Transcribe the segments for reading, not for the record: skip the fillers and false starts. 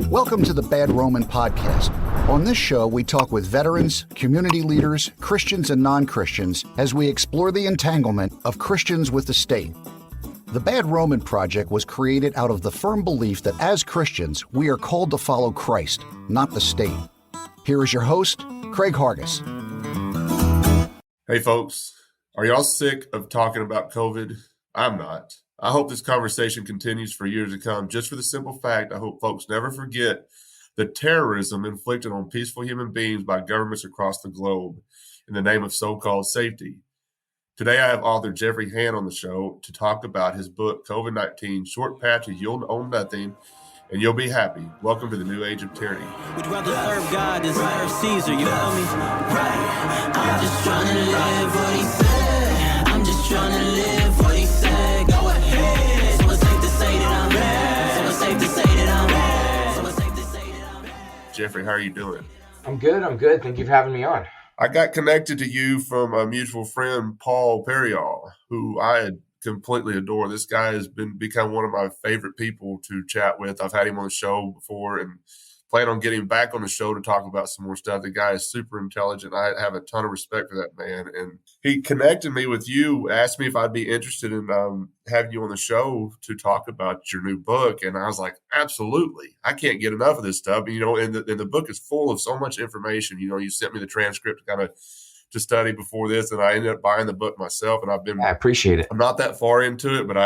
Welcome to the Bad Roman Podcast. On this show, we talk with veterans, community leaders, Christians and non-Christians as we explore the entanglement of Christians with the state. The Bad Roman Project was created out of the firm belief that as Christians, we are called to follow Christ, not the state. Here is your host, Craig Hargis. Hey folks, are y'all sick of talking about COVID? I'm not. I hope this conversation continues for years to come, just for the simple fact I hope folks never forget the terrorism inflicted on peaceful human beings by governments across the globe in the name of so-called safety. Today I have author Jeffery Hann on the show to talk about his book, COVID-19, Short Path to You'll Own Nothing, and You'll Be Happy. Welcome to the New Age of Tyranny. We'd rather serve God than serve Caesar, you feel me? Right. I'm just trying to live what he said. I'm just trying to live what he said. Go ahead. So it's safe to say that I'm bad. So it's safe to say that I'm bad. So it's safe to say that I'm bad. Jeffrey, how are you doing? I'm good. Thank you for having me on. I got connected to you from a mutual friend, Paul Perial, who I completely adore. This guy has become one of my favorite people to chat with. I've had him on the show before and plan on getting back on the show to talk about some more stuff. The guy is super intelligent. I have a ton of respect for that man. And he connected me with you, asked me if I'd be interested in having you on the show to talk about your new book. And I was like, absolutely. I can't get enough of this stuff. And the book is full of so much information. You sent me the transcript to study before this, and I ended up buying the book myself. And I appreciate it. I'm not that far into it, but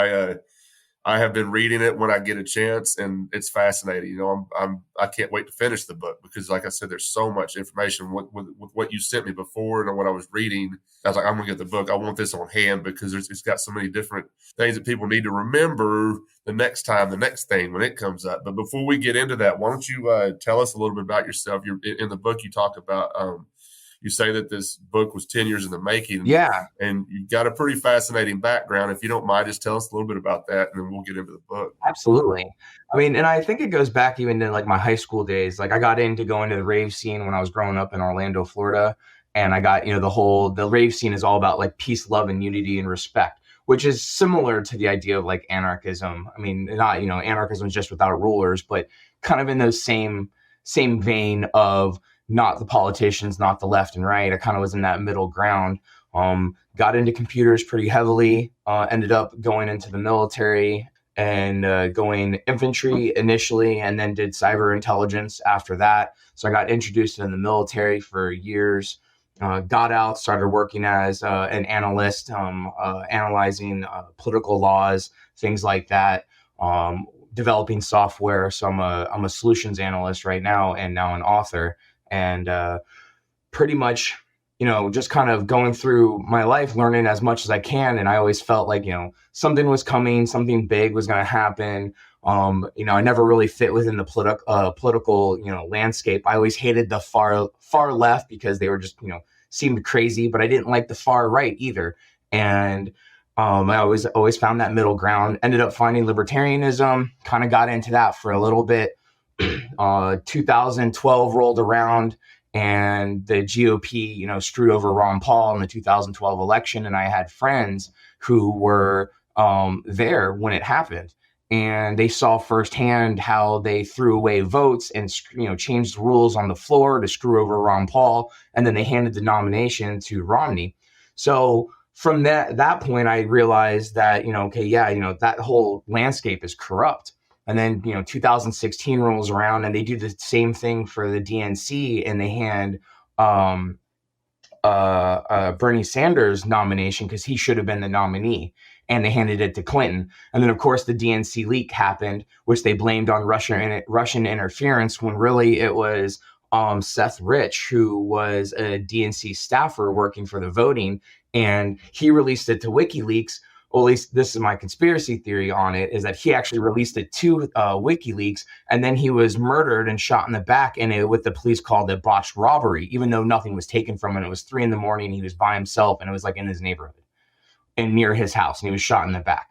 I have been reading it when I get a chance, and it's fascinating. I can't wait to finish the book because, like I said, there's so much information with what you sent me before and what I was reading. I was like, I'm going to get the book. I want this on hand because it's got so many different things that people need to remember the next thing when it comes up. But before we get into that, why don't you tell us a little bit about yourself? In the book, you talk about you say that this book was 10 years in the making. Yeah. And you've got a pretty fascinating background. If you don't mind, just tell us a little bit about that, and then we'll get into the book. Absolutely. I mean, and I think it goes back even to like my high school days. Like I got into going to the rave scene when I was growing up in Orlando, Florida. And I got, the rave scene is all about like peace, love, and unity and respect, which is similar to the idea of like anarchism. I mean, not, anarchism is just without rulers, but kind of in those same vein of not the politicians, not the left and right. I kind of was in that middle ground. Got into computers pretty heavily, ended up going into the military and going infantry initially, and then did cyber intelligence after that. So I got introduced in the military for years, got out, started working as an analyst, analyzing political laws, things like that, developing software. So I'm a solutions analyst right now, and now an author. And pretty much, just kind of going through my life, learning as much as I can. And I always felt like, something was coming, something big was going to happen. I never really fit within the political, landscape. I always hated the far left because they were just, seemed crazy, but I didn't like the far right either. And I always found that middle ground, ended up finding libertarianism, kind of got into that for a little bit. 2012 rolled around and the GOP, screwed over Ron Paul in the 2012 election. And I had friends who were there when it happened, and they saw firsthand how they threw away votes and, changed the rules on the floor to screw over Ron Paul. And then they handed the nomination to Romney. So from that point, I realized that, that whole landscape is corrupt. And then, 2016 rolls around and they do the same thing for the DNC, and they hand Bernie Sanders nomination because he should have been the nominee, and they handed it to Clinton. And then, of course, the DNC leak happened, which they blamed on Russian interference, when really it was Seth Rich, who was a DNC staffer working for the voting, and he released it to WikiLeaks. Well, at least this is my conspiracy theory on it, is that he actually released it to WikiLeaks, and then he was murdered and shot in the back, and what the police called a botched robbery, even though nothing was taken from him. It was 3 a.m. He was by himself, and it was like in his neighborhood and near his house, and he was shot in the back.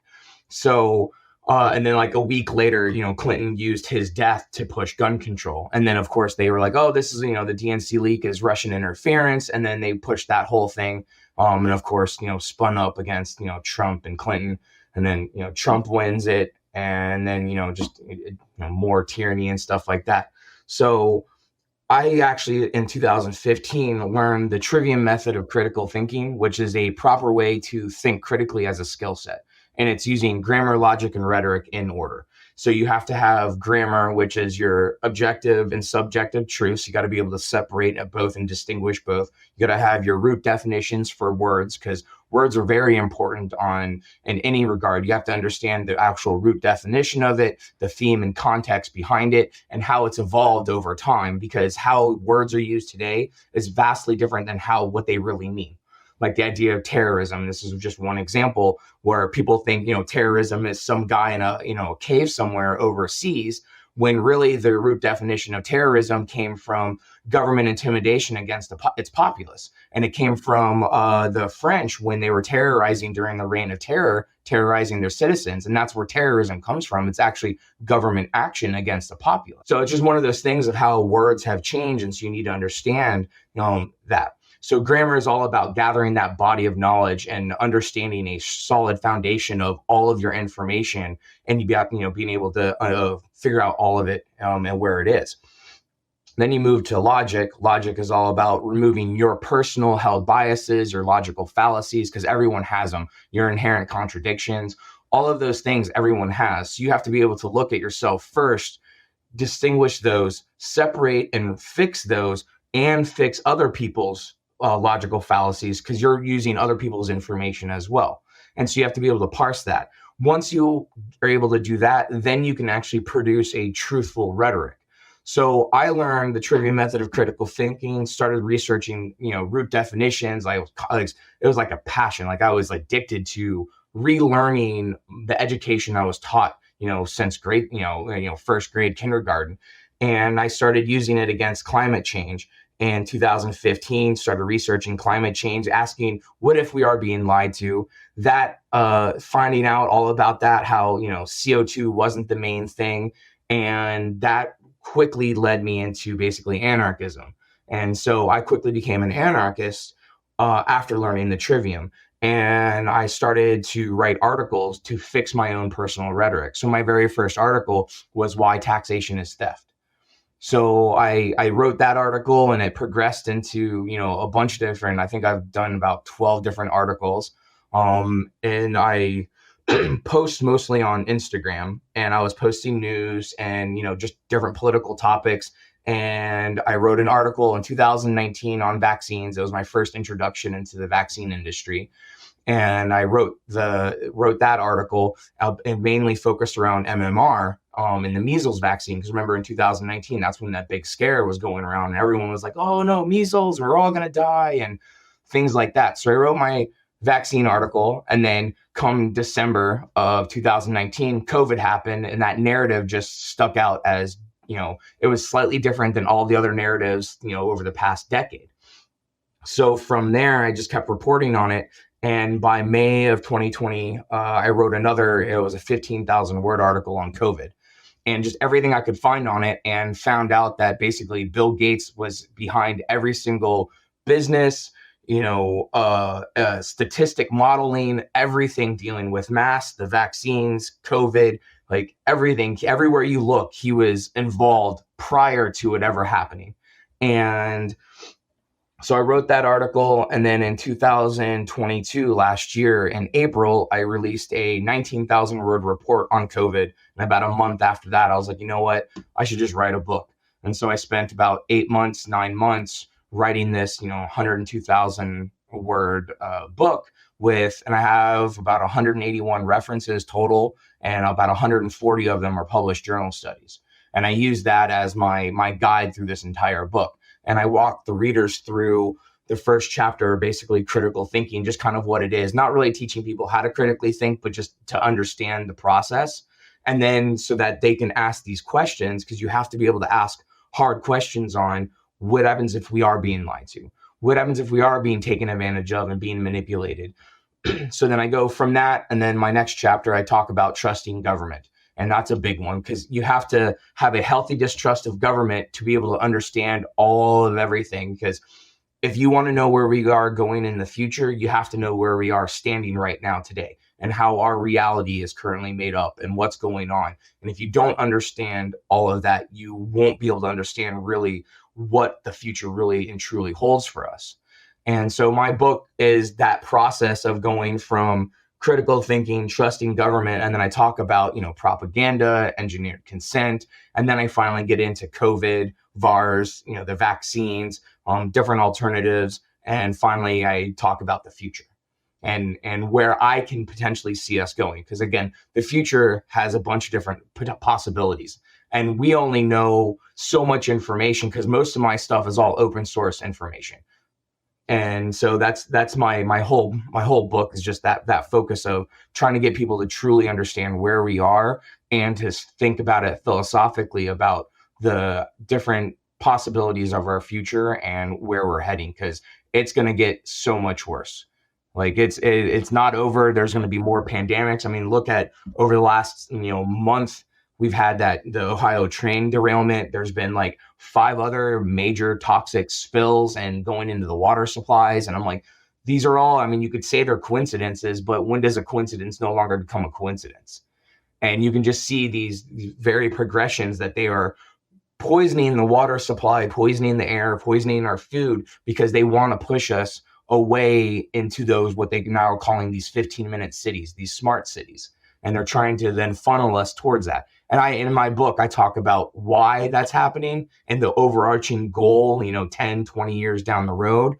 So, and then like a week later, Clinton used his death to push gun control. And then, of course, they were like, oh, this is, the DNC leak is Russian interference. And then they pushed that whole thing. And of course, spun up against, Trump and Clinton. And then, Trump wins it. and then, just more tyranny and stuff like that. So I actually, in 2015, learned the trivium method of critical thinking, which is a proper way to think critically as a skill set. And it's using grammar, logic, and rhetoric in order. So you have to have grammar, which is your objective and subjective truths. You got to be able to separate both and distinguish both. You got to have your root definitions for words, because words are very important in any regard. You have to understand the actual root definition of it, the theme and context behind it, and how it's evolved over time, because how words are used today is vastly different than what they really mean. Like the idea of terrorism. This is just one example where people think, terrorism is some guy in a cave somewhere overseas, when really the root definition of terrorism came from government intimidation against its populace. And it came from the French when they were terrorizing during the Reign of Terror, terrorizing their citizens. And that's where terrorism comes from. It's actually government action against the populace. So it's just one of those things of how words have changed. And so you need to understand that. So grammar is all about gathering that body of knowledge and understanding a solid foundation of all of your information, and being able to figure out all of it and where it is. Then you move to logic. Logic is all about removing your personal held biases, your logical fallacies, because everyone has them, your inherent contradictions, all of those things everyone has. So you have to be able to look at yourself first, distinguish those, separate and fix those, and fix other people's logical fallacies, because you're using other people's information as well. And so you have to be able to parse that. Once you are able to do that, then you can actually produce a truthful rhetoric. So I learned the trivium method of critical thinking, started researching, root definitions. It was like a passion. Like I was addicted to relearning the education I was taught, since grade, first grade, kindergarten. And I started using it against climate change. In 2015, started researching climate change, asking, what if we are being lied to? That finding out all about that, how CO2 wasn't the main thing, and that quickly led me into basically anarchism. And so I quickly became an anarchist after learning the trivium, and I started to write articles to fix my own personal rhetoric. So my very first article was Why Taxation is Theft. So I wrote that article, and it progressed into, a bunch of different, I think I've done about 12 different articles. And I post mostly on Instagram, and I was posting news and, just different political topics. And I wrote an article in 2019 on vaccines. It was my first introduction into the vaccine industry. And I wrote that article and mainly focused around MMR and the measles vaccine. Because remember, in 2019, that's when that big scare was going around, and everyone was like, oh no, measles, we're all going to die, and things like that. So I wrote my vaccine article, and then come December of 2019, COVID happened, and that narrative just stuck out as, it was slightly different than all the other narratives, over the past decade. So from there, I just kept reporting on it. And by May of 2020, I wrote it was a 15,000 word article on COVID, and just everything I could find on it, and found out that basically Bill Gates was behind every single business, statistic modeling, everything dealing with masks, the vaccines, COVID, like everything, everywhere you look, he was involved prior to it ever happening. And so I wrote that article, and then in 2022, last year in April, I released a 19,000 word report on COVID. And about a month after that, I was like, you know what, I should just write a book. And so I spent about 9 months writing this, 102,000 word book and I have about 181 references total, and about 140 of them are published journal studies. And I use that as my guide through this entire book. And I walk the readers through the first chapter, basically critical thinking, just kind of what it is, not really teaching people how to critically think, but just to understand the process. And then so that they can ask these questions, because you have to be able to ask hard questions on what happens if we are being lied to? What happens if we are being taken advantage of and being manipulated? So then I go from that. And then my next chapter, I talk about trusting government. And that's a big one, because you have to have a healthy distrust of government to be able to understand all of everything. Because if you want to know where we are going in the future, you have to know where we are standing right now today. and how our reality is currently made up and what's going on. And if you don't understand all of that, you won't be able to understand really what the future really and truly holds for us. And so my book is that process of going from critical thinking, trusting government, and then I talk about, propaganda, engineered consent, and then I finally get into COVID, VAERS, the vaccines, different alternatives, and finally I talk about the future and where I can potentially see us going. Because again, the future has a bunch of different possibilities, and we only know so much information because most of my stuff is all open source information. And so that's my whole book is just that focus of trying to get people to truly understand where we are and to think about it philosophically about the different possibilities of our future and where we're heading, because it's going to get so much worse. Like it's not over. There's going to be more pandemics. I mean, look at over the last month. We've had the Ohio train derailment. There's been like 5 other major toxic spills and going into the water supplies. And I'm like, these are all, I mean, you could say they're coincidences, but when does a coincidence no longer become a coincidence? And you can just see these very progressions that they are poisoning the water supply, poisoning the air, poisoning our food, because they want to push us away into those, what they now are calling these 15-minute cities, these smart cities. And they're trying to then funnel us towards that. And in my book, I talk about why that's happening and the overarching goal, 10, 20 years down the road.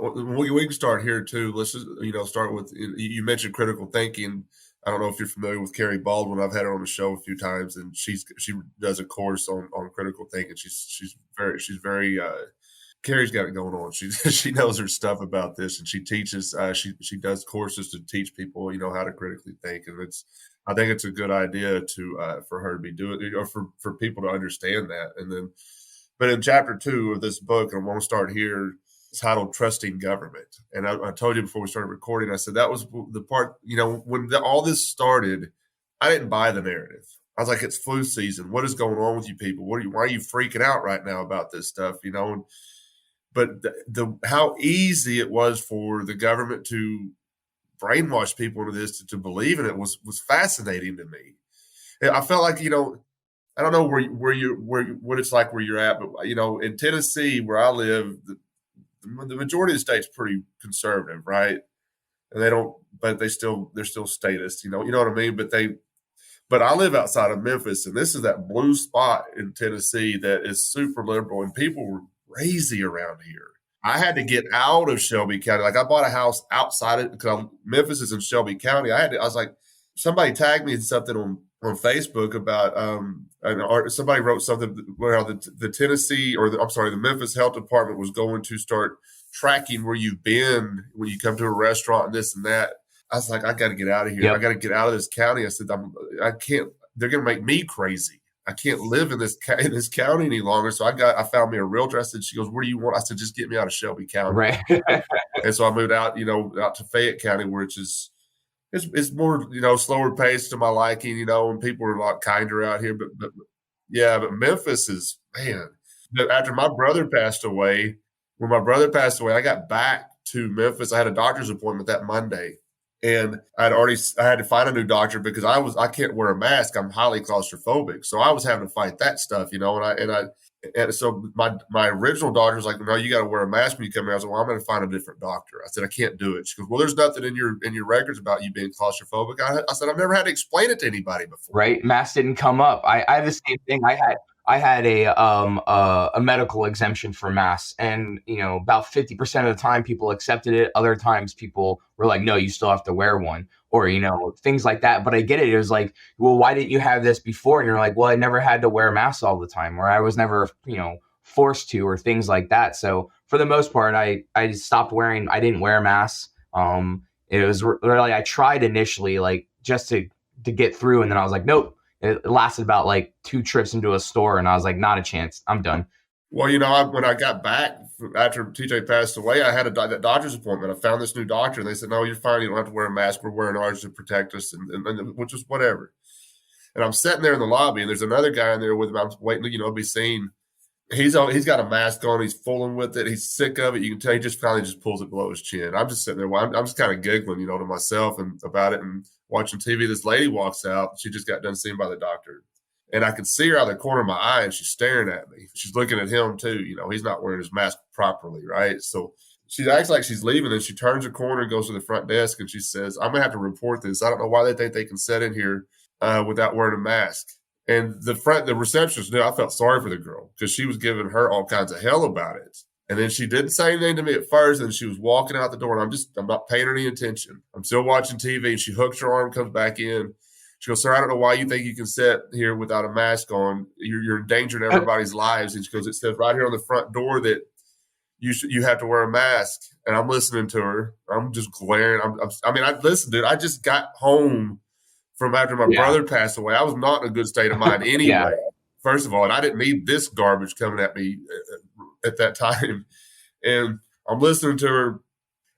We can start here too. Let's just, start with, you mentioned critical thinking. I don't know if you're familiar with Carrie Baldwin. I've had her on the show a few times, and she does a course on critical thinking. She's very Carrie's got it going on. She knows her stuff about this, and she teaches. She does courses to teach people, how to critically think, and I think it's a good idea to for her to be doing, for people to understand that. And then, but in chapter 2 of this book, and I want to start here, it's titled "Trusting Government." And I told you before we started recording, I said that was the part. When all this started, I didn't buy the narrative. I was like, "It's flu season. What is going on with you people? Why are you freaking out right now about this stuff?" But how easy it was for the government to brainwash people into this, to believe in it, was fascinating to me. I felt like, I don't know what it's like where you're at, but in Tennessee where I live, the majority of the state's pretty conservative, right? And they're still statist, you know what I mean? But I live outside of Memphis, and this is that blue spot in Tennessee that is super liberal, and people were crazy around here. I had to get out of Shelby County. Like, I bought a house outside it because Memphis is in Shelby County. I was like, somebody tagged me in something on Facebook about somebody wrote something where the Tennessee, the Memphis Health Department was going to start tracking where you've been when you come to a restaurant and this and that. I was like, I got to get out of here. Yep. I got to get out of this county. I said, I can't. They're going to make me crazy. I can't live in this county any longer. So I found me a realtor. I said, she goes, "What do you want?" I said, "Just get me out of Shelby County." Right. And so I moved out, out to Fayette County, where it's more, slower paced to my liking, and people are a lot kinder out here. But Memphis is, man. After my brother passed away, I got back to Memphis. I had a doctor's appointment that Monday. And I had to find a new doctor because I can't wear a mask. I'm highly claustrophobic. So I was having to fight that stuff, and so my original doctor was like, "No, you got to wear a mask when you come here." I was like, "Well, I'm going to find a different doctor." I said, "I can't do it." She goes, "Well, there's nothing in your records about you being claustrophobic." I said, "I've never had to explain it to anybody before." Right. Mask didn't come up. I had the same thing. I had a medical exemption for masks, and about 50% of the time people accepted it. Other times people were like, "No, you still have to wear one," or things like that. But I get it. It was like, "Well, why didn't you have this before?" And you're like, "Well, I never had to wear masks all the time, or I was never forced to, or things like that." So for the most part, I stopped wearing. I didn't wear masks. It was really, I tried initially, like, just to get through, and then I was like, nope. It lasted about like 2 trips into a store, and I was like, not a chance. I'm done. Well, when I got back after TJ passed away, I had that doctor's appointment. I found this new doctor, and they said, "No, you're fine. You don't have to wear a mask. We're wearing ours to protect us," and which is whatever. And I'm sitting there in the lobby, and there's another guy in there with me. I'm waiting to be seen. he's got a mask on. He's fooling with it. He's sick of it. You can tell he just finally just pulls it below his chin. I'm just sitting there. I'm just kind of giggling, to myself and about it and watching TV. This lady walks out. She just got done seen by the doctor. And I could see her out of the corner of my eye, and she's staring at me. She's looking at him too. He's not wearing his mask properly, right? So she acts like she's leaving, and she turns a corner and goes to the front desk, and she says, "I'm gonna have to report this. I don't know why they think they can sit in here without wearing a mask." And the receptionist knew. I felt sorry for the girl because she was giving her all kinds of hell about it. And then she didn't say anything to me at first, and she was walking out the door, and I'm not paying her any attention. I'm still watching TV, and she hooks her arm, comes back in. She goes, "Sir, I don't know why you think you can sit here without a mask on. You're endangering everybody's lives." And she goes, "It says right here on the front door that you have to wear a mask." And I'm listening to her. I'm just glaring. Listen, dude, I just got home from after my brother passed away. I was not in a good state of mind anyway, first of all. And I didn't need this garbage coming at me at that time. And I'm listening to her,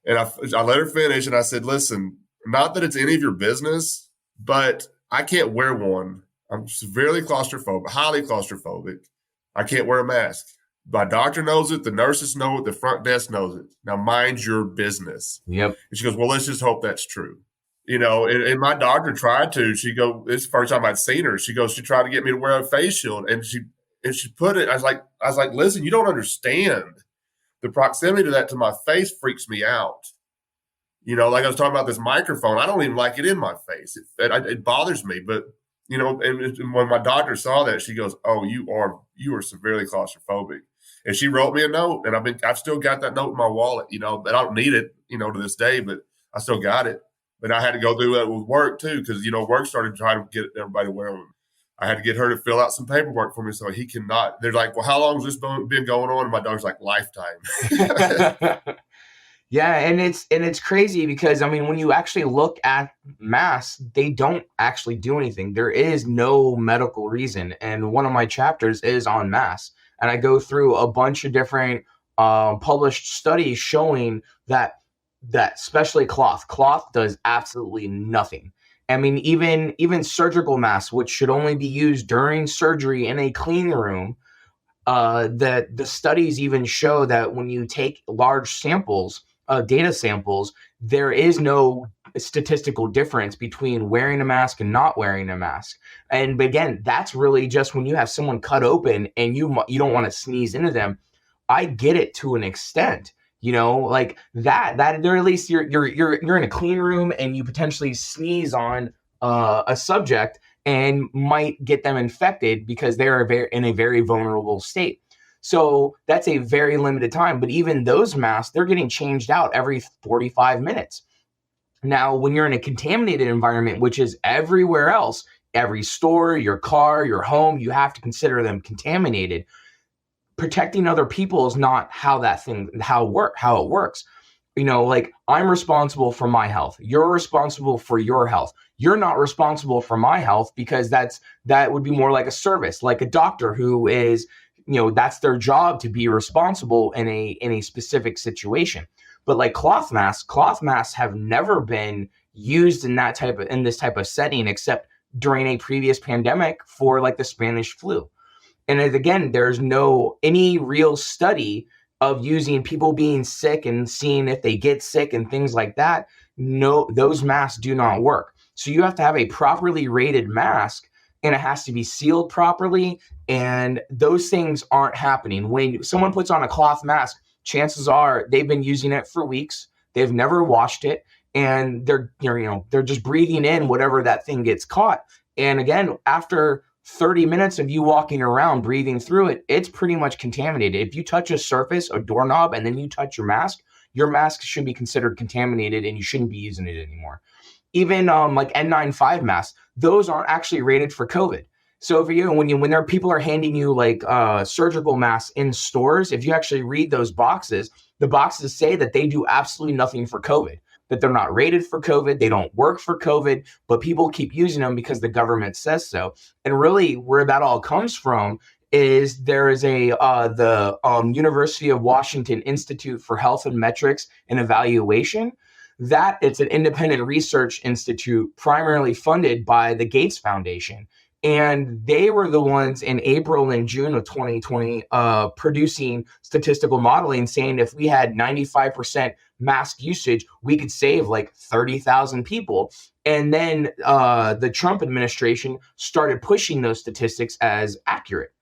and I let her finish. And I said, "Listen, not that it's any of your business, but I can't wear one. I'm severely claustrophobic, highly claustrophobic. I can't wear a mask. My doctor knows it. The nurses know it. The front desk knows it. Now mind your business." Yep. And she goes, "Well, let's just hope that's true." And my doctor tried to. She goes, "It's the first time I'd seen her." She goes, "She tried to get me to wear a face shield." And she put it, I was like, "Listen, you don't understand. The proximity to that to my face freaks me out." Like I was talking about this microphone, I don't even like it in my face. It bothers me. But, and when my doctor saw that, she goes, "Oh, you are severely claustrophobic." And she wrote me a note, and I've still got that note in my wallet, but I don't need it, to this day, but I still got it. But I had to go do that with work too, because, work started trying to get everybody to wear them. I had to get her to fill out some paperwork for me so he cannot. They're like, "Well, how long has this been going on?" And my daughter's like, "Lifetime." Yeah, and it's crazy because when you actually look at masks, they don't actually do anything. There is no medical reason, and one of my chapters is on masks, and I go through a bunch of different published studies showing that especially cloth does absolutely nothing. Even surgical masks, which should only be used during surgery in a clean room, that the studies even show that when you take large samples, data samples, there is no statistical difference between wearing a mask and not wearing a mask. And again, that's really just when you have someone cut open and you don't want to sneeze into them. I get it to an extent, like that or at least you're in a clean room and you potentially sneeze on a subject and might get them infected because they are in a very vulnerable state. So that's a very limited time. But even those masks, they're getting changed out every 45 minutes. Now, when you're in a contaminated environment, which is everywhere else, every store, your car, your home, you have to consider them contaminated. Protecting other people is not how it works. Like I'm responsible for my health. You're responsible for your health. You're not responsible for my health because that would be more like a service, like a doctor who is, that's their job to be responsible in a specific situation. But like cloth masks have never been used in this type of setting except during a previous pandemic for like the Spanish flu. And again, there's any real study of using people being sick and seeing if they get sick and things like that. No, those masks do not work. So you have to have a properly rated mask, and it has to be sealed properly. And those things aren't happening. When someone puts on a cloth mask, chances are they've been using it for weeks. They've never washed it, and they're just breathing in whatever that thing gets caught. And again, after 30 minutes of you walking around breathing through it, it's pretty much contaminated. If you touch a surface, a doorknob, and then you touch your mask should be considered contaminated and you shouldn't be using it anymore. Even like N95 masks, those aren't actually rated for COVID. So when people are handing you like surgical masks in stores, if you actually read those boxes, the boxes say that they do absolutely nothing for COVID, that they're not rated for COVID, they don't work for COVID, but people keep using them because the government says so. And really where that all comes from is there is the University of Washington Institute for Health and Metrics and Evaluation. That it's an independent research institute primarily funded by the Gates Foundation. And they were the ones in April and June of 2020 producing statistical modeling saying if we had 95% mask usage, we could save like 30,000 people. And then the Trump administration started pushing those statistics as accurate.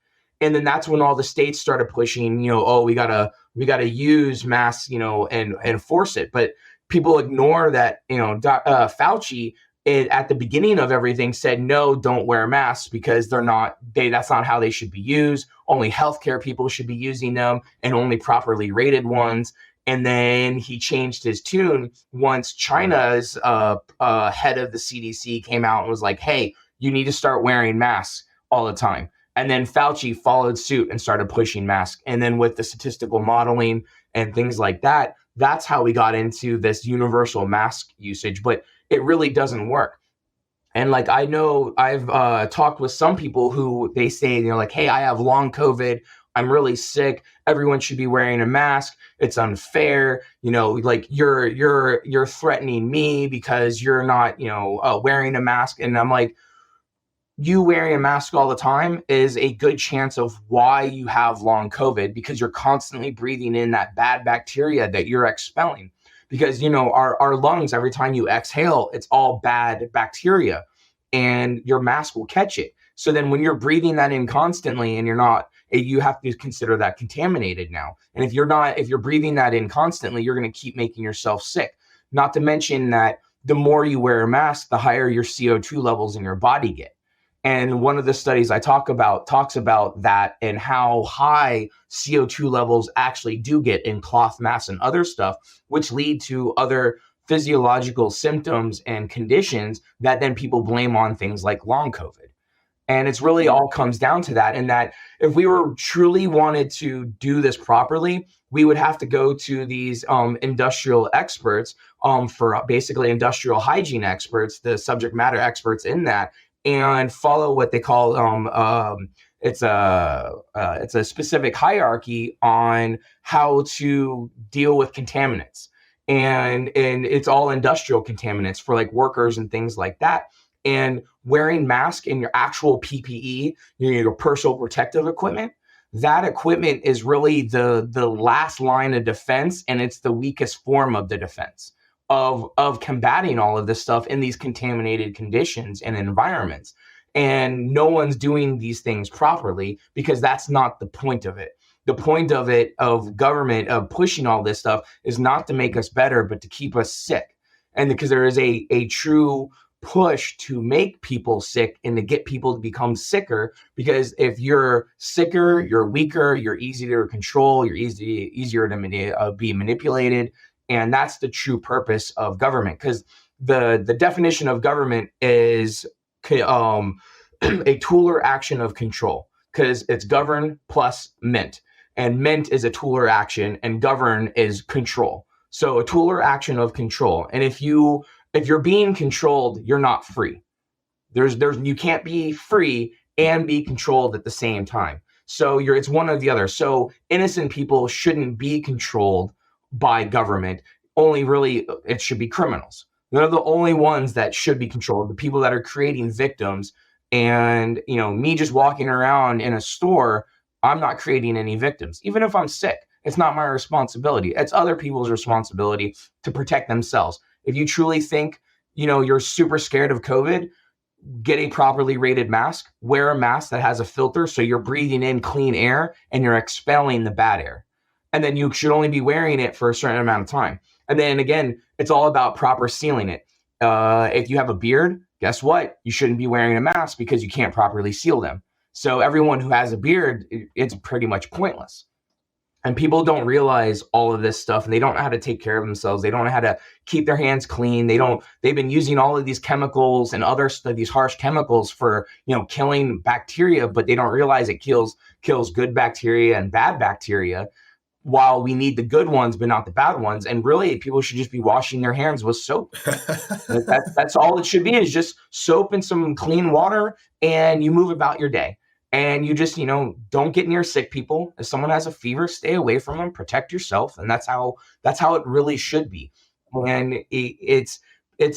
And then that's when all the states started pushing, we gotta use masks, and enforce it. But people ignore that, Fauci at the beginning of everything said, no, don't wear masks because that's not how they should be used. Only healthcare people should be using them and only properly rated ones. And then he changed his tune once China's head of the CDC came out and was like, hey, you need to start wearing masks all the time. And then Fauci followed suit and started pushing masks. And then with the statistical modeling and things like that, that's how we got into this universal mask usage. But it really doesn't work. And like, I know I've talked with some people who they say, like, hey, I have long COVID. I'm really sick. Everyone should be wearing a mask. It's unfair. Like you're threatening me because you're not, wearing a mask. And I'm like, you wearing a mask all the time is a good chance of why you have long COVID, because you're constantly breathing in that bad bacteria that you're expelling. Because, our lungs, every time you exhale, it's all bad bacteria and your mask will catch it. So then when you're breathing that in constantly and you have to consider that contaminated now. And if you're breathing that in constantly, you're going to keep making yourself sick. Not to mention that the more you wear a mask, the higher your CO2 levels in your body get. And one of the studies I talks about that and how high CO2 levels actually do get in cloth masks and other stuff, which lead to other physiological symptoms and conditions that then people blame on things like long COVID. And it's really all comes down to that. And that if we were truly wanted to do this properly, we would have to go to these industrial experts, for basically industrial hygiene experts, the subject matter experts in that, and follow what they call it's a specific hierarchy on how to deal with contaminants, and it's all industrial contaminants for like workers and things like that. And wearing masks in your actual PPE, your personal protective equipment, that equipment is really the last line of defense, and it's the weakest form of the defense of combating all of this stuff in these contaminated conditions and environments. And no one's doing these things properly because that's not the point of it. The point of it, of government, of pushing all this stuff, is not to make us better, but to keep us sick. And because there is a true push to make people sick and to get people to become sicker, because if you're sicker, you're weaker, you're easier to control, you're easier to be manipulated. And that's the true purpose of government, because the definition of government is a tool or action of control, because it's govern plus mint. And mint is a tool or action, and govern is control. So a tool or action of control. And if you're being controlled, you're not free. You can't be free and be controlled at the same time. So it's one or the other. So innocent people shouldn't be controlled by government. Only really, it should be criminals. They're the only ones that should be controlled, the people that are creating victims. And, me just walking around in a store, I'm not creating any victims. Even if I'm sick, it's not my responsibility. It's other people's responsibility to protect themselves. If you truly think, you're super scared of COVID, get a properly rated mask, wear a mask that has a filter so you're breathing in clean air and you're expelling the bad air. And then you should only be wearing it for a certain amount of time. And then again, it's all about proper sealing it. If you have a beard, guess what? You shouldn't be wearing a mask because you can't properly seal them. So everyone who has a beard, it's pretty much pointless. And people don't realize all of this stuff, and they don't know how to take care of themselves. They don't know how to keep their hands clean. They've been using all of these chemicals and these harsh chemicals for, killing bacteria, but they don't realize it kills good bacteria and bad bacteria, while we need the good ones, but not the bad ones. And really, people should just be washing their hands with soap. That's all it should be, is just soap and some clean water, and you move about your day. And you just, don't get near sick people. If someone has a fever, stay away from them, protect yourself. And that's how it really should be. And it's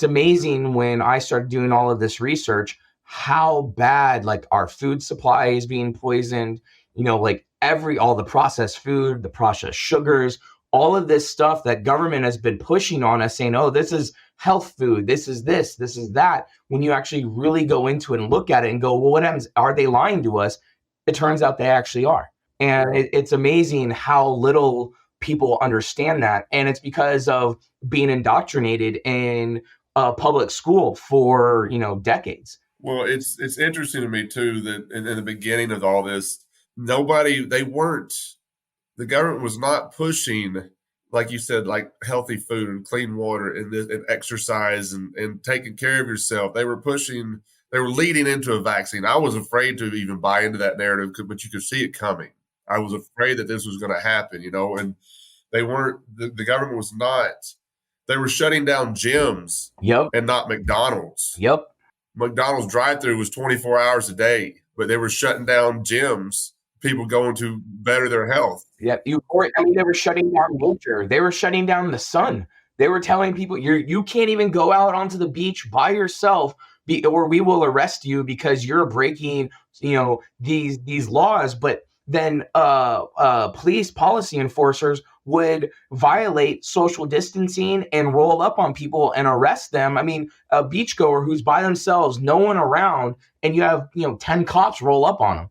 amazing when I started doing all of this research, how bad like our food supply is being poisoned, like all the processed food, the processed sugars, all of this stuff that government has been pushing on us, saying, oh, this is health food, this is that. When you actually really go into it and look at it and go, well, what happens? Are they lying to us? It turns out they actually are. And it's amazing how little people understand that. And it's because of being indoctrinated in public school for, decades. Well, it's interesting to me too that in the beginning of all this, the government was not pushing, like you said, like healthy food and clean water and exercise and taking care of yourself. They were leading into a vaccine. I was afraid to even buy into that narrative, but you could see it coming. I was afraid that this was going to happen, and they weren't, the government was not, they were shutting down gyms and not McDonald's. McDonald's drive-through was 24 hours a day, but they were shutting down gyms, people going to better their health. They were shutting down nature. They were shutting down the sun. They were telling people you can't even go out onto the beach by yourself, or we will arrest you because you're breaking, these laws. But then police policy enforcers would violate social distancing and roll up on people and arrest them. I mean, a beachgoer who's by themselves, no one around, and you have 10 cops roll up on them.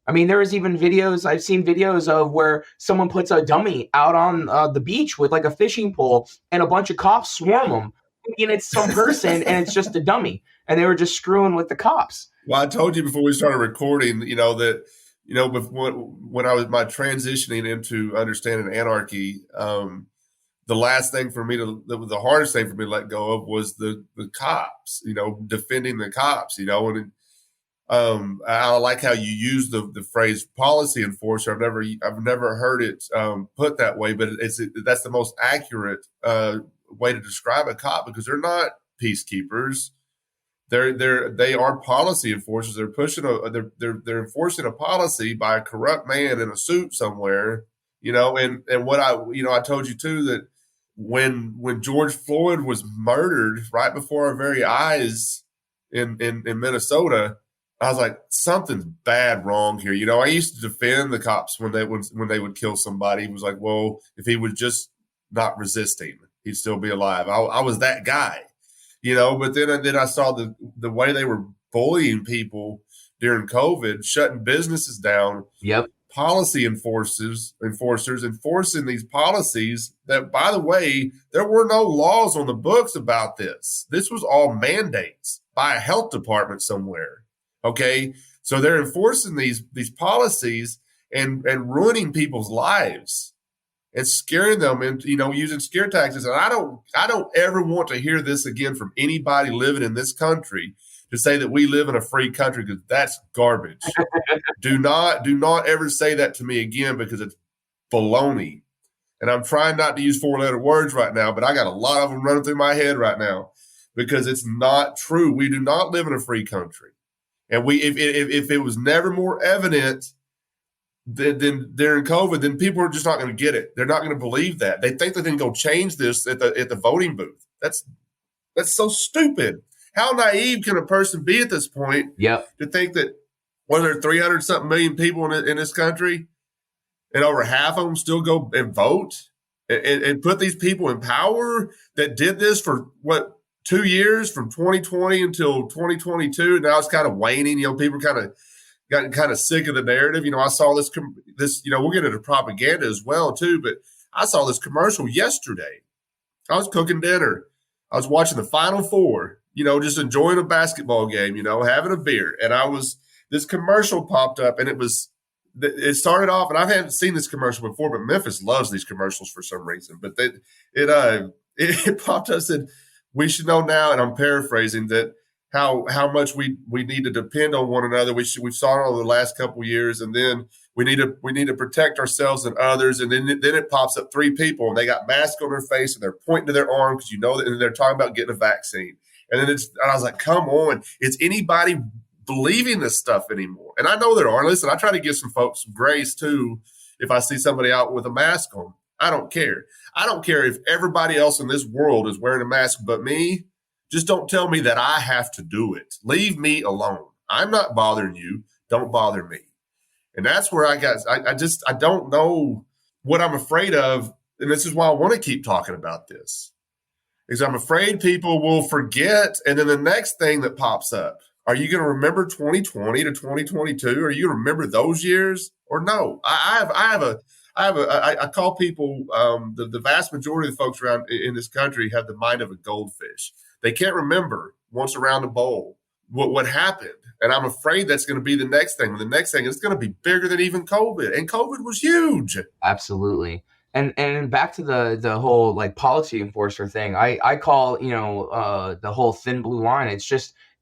I mean, there was even I've seen videos of where someone puts a dummy out on the beach with like a fishing pole and a bunch of cops swarm them, thinking it's some person and it's just a dummy. And they were just screwing with the cops. Well, I told you before we started recording, that, when I was transitioning into understanding anarchy, the hardest thing for me to let go of was the cops, defending the cops, and I like how you use the phrase policy enforcer. I've never heard it put that way, but that's the most accurate way to describe a cop, because they're not peacekeepers. They are policy enforcers. They're pushing they're enforcing a policy by a corrupt man in a suit somewhere, and what I told you too, that when George Floyd was murdered right before our very eyes in Minnesota, I was like, something's bad wrong here. I used to defend the cops when they would kill somebody. It was like, well, if he was just not resisting, he'd still be alive. I was that guy, but then I saw the way they were bullying people during COVID, shutting businesses down. Policy enforcers enforcing these policies that, by the way, there were no laws on the books about this. This was all mandates by a health department somewhere. Okay, so they're enforcing these policies and ruining people's lives and scaring them into using scare tactics. And I don't ever want to hear this again from anybody living in this country, to say that we live in a free country, because that's garbage. Do not ever say that to me again, because it's baloney. And I'm trying not to use 4-letter words right now, but I got a lot of them running through my head right now, because it's not true. We do not live in a free country. And if it was never more evident than during COVID, then people are just not going to get it. They're not going to believe that. They think that they can go change this at the voting booth. That's so stupid. How naive can a person be at this point to think that when there are 300 something million people in this country, and over half of them still go and vote and put these people in power that did this for 2 years, from 2020 until 2022. And now it's kind of waning. People gotten kind of sick of the narrative. I saw this, we'll get into propaganda as well too, but I saw this commercial yesterday. I was cooking dinner. I was watching the Final Four, just enjoying a basketball game, having a beer. And this commercial popped up, and it started off, and I haven't seen this commercial before, but Memphis loves these commercials for some reason. But it popped up and said, we should know now, and I'm paraphrasing, that how much we need to depend on one another. We've saw it over the last couple of years, and then we need to protect ourselves and others. And then it pops up 3 people, and they got masks on their face, and they're pointing to their arm, because that, and they're talking about getting a vaccine. And then I was like, come on, is anybody believing this stuff anymore? And I know there are. Listen, I try to give some folks some grace too if I see somebody out with a mask on. I don't care. I don't care if everybody else in this world is wearing a mask but me. Just don't tell me that I have to do it. Leave me alone. I'm not bothering you. Don't bother me. And that's where I don't know what I'm afraid of. And this is why I want to keep talking about this, because I'm afraid people will forget. And then the next thing that pops up, are you going to remember 2020 to 2022? Are you going to remember those years or no? I call people, the vast majority of the folks around in this country have the mind of a goldfish. They can't remember once around the bowl what happened. And I'm afraid that's going to be the next thing. The next thing is going to be bigger than even COVID. And COVID was huge. Absolutely. And back to the whole like policy enforcer thing, I call, the whole thin blue line.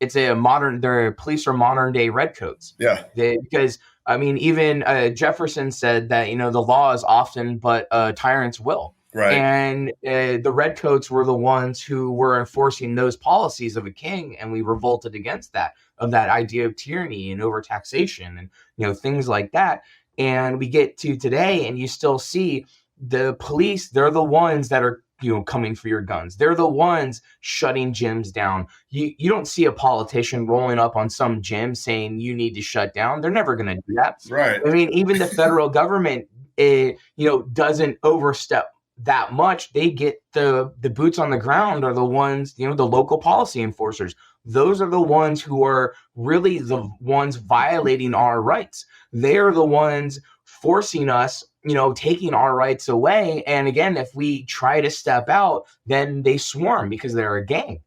It's a modern, their police are modern day redcoats. Yeah. Because I mean, even Jefferson said that, the law is often but tyrant's will. Right. And the redcoats were the ones who were enforcing those policies of a king, and we revolted against that idea of tyranny and overtaxation and things like that. And we get to today, and you still see the police. They're the ones that are coming for your guns. They're the ones shutting gyms down. You don't see a politician rolling up on some gym saying you need to shut down. They're never going to do that. Right. I mean, even the federal government, doesn't overstep that much. They get the boots on the ground are the ones, the local policy enforcers. Those are the ones who are really the ones violating our rights. They're the ones forcing us, taking our rights away. And again, if we try to step out, then they swarm because they're a gang.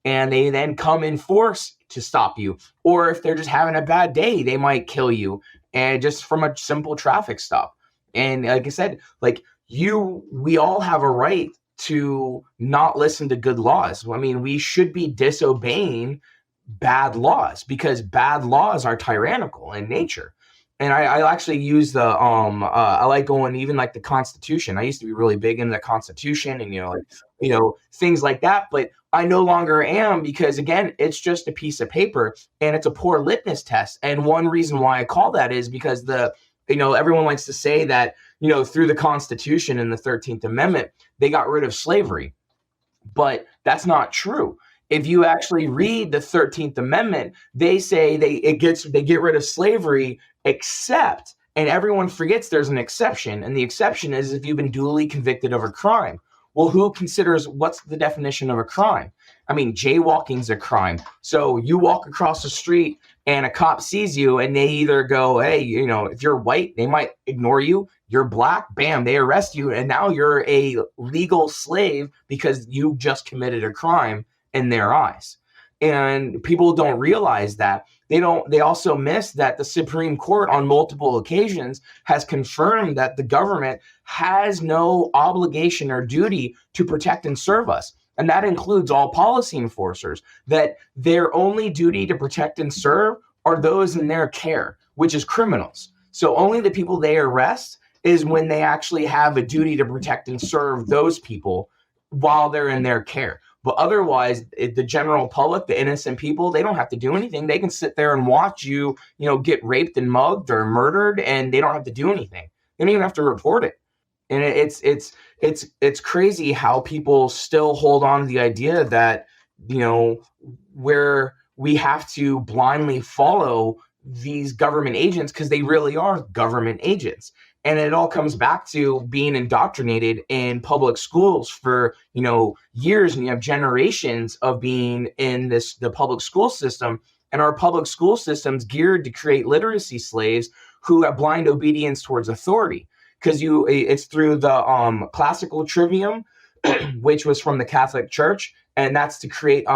And they then come in force to stop you. Or if they're just having a bad day, they might kill you, and just from a simple traffic stop. And like I said, we all have a right to not listen to good laws. I mean, we should be disobeying bad laws because bad laws are tyrannical in nature. And I actually use I like going even like the Constitution. I used to be really big into the Constitution and, things like that. But I no longer am because, again, it's just a piece of paper and it's a poor litmus test. And one reason why I call that is because everyone likes to say that, through the Constitution and the 13th Amendment, they got rid of slavery. But that's not true. If you actually read the 13th Amendment, they say they get rid of slavery, except, and everyone forgets there's an exception. And the exception is if you've been duly convicted of a crime. Well, who considers what's the definition of a crime? I mean, jaywalking's a crime. So you walk across the street and a cop sees you and they either go, hey, if you're white, they might ignore you. You're black, bam, they arrest you. And now you're a legal slave because you just committed a crime in their eyes. And people don't realize that. They also miss that the Supreme Court on multiple occasions has confirmed that the government has no obligation or duty to protect and serve us. And that includes all policy enforcers, that their only duty to protect and serve are those in their care, which is criminals. So only the people they arrest is when they actually have a duty to protect and serve those people while they're in their care. But otherwise, the general public, the innocent people, they don't have to do anything. They can sit there and watch you, get raped and mugged or murdered, and they don't have to do anything. They don't even have to report it. And it's crazy how people still hold on to the idea that, where we have to blindly follow these government agents because they really are government agents. And it all comes back to being indoctrinated in public schools for, years, and you have generations of being in the public school system. And our public school system's geared to create literacy slaves who have blind obedience towards authority. Because it's through the classical trivium, which was from the Catholic Church, and that's to create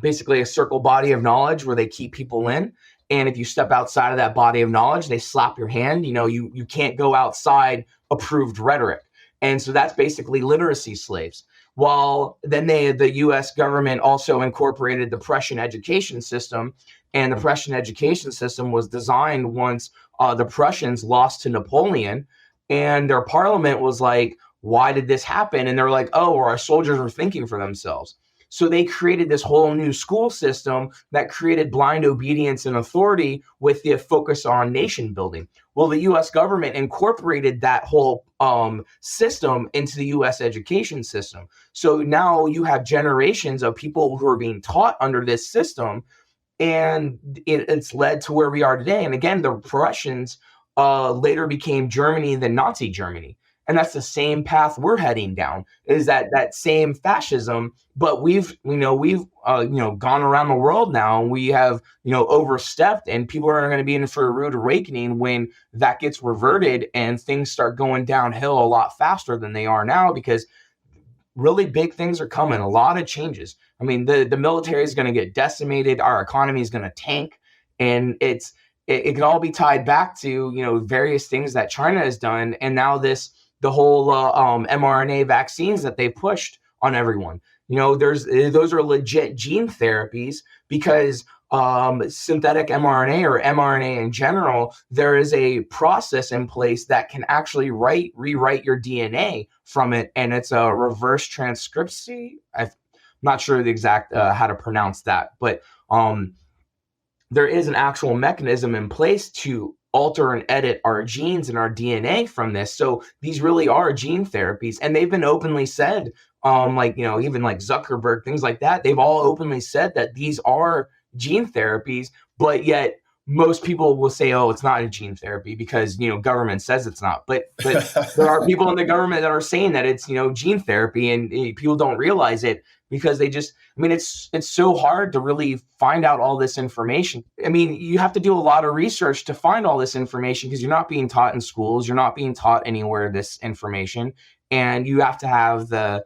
basically a circle body of knowledge where they keep people in. And if you step outside of that body of knowledge, they slap your hand. You can't go outside approved rhetoric. And so that's basically literacy slaves. While then the U.S. government also incorporated the Prussian education system. And the Prussian education system was designed once the Prussians lost to Napoleon. And their parliament was like, why did this happen? And they're like, oh, our soldiers were thinking for themselves. So they created this whole new school system that created blind obedience and authority with the focus on nation building. Well, the U.S. government incorporated that whole system into the U.S. education system. So now you have generations of people who are being taught under this system, and it's led to where we are today. And again, the Prussians later became Germany, then Nazi Germany. And that's the same path we're heading down, is that same fascism. But we've gone around the world now, and we have, overstepped, and people are going to be in for a rude awakening when that gets reverted and things start going downhill a lot faster than they are now, because really big things are coming, a lot of changes. I mean, the military is going to get decimated. Our economy is going to tank. And it can all be tied back to, various things that China has done. And now the whole mRNA vaccines that they pushed on everyone. Those are legit gene therapies, because synthetic mRNA, or mRNA in general, there is a process in place that can actually rewrite your DNA from it, and it's a reverse transcription. I'm not sure the exact how to pronounce that, but there is an actual mechanism in place to alter and edit our genes and our DNA from this. So these really are gene therapies, and they've been openly said, even like Zuckerberg, things like that. They've all openly said that these are gene therapies, but yet most people will say, oh, it's not a gene therapy because, government says it's not. But there are people in the government that are saying that it's, gene therapy, and people don't realize it because they just, it's so hard to really find out all this information. You have to do a lot of research to find all this information, because you're not being taught in schools. You're not being taught anywhere this information. And you have to have the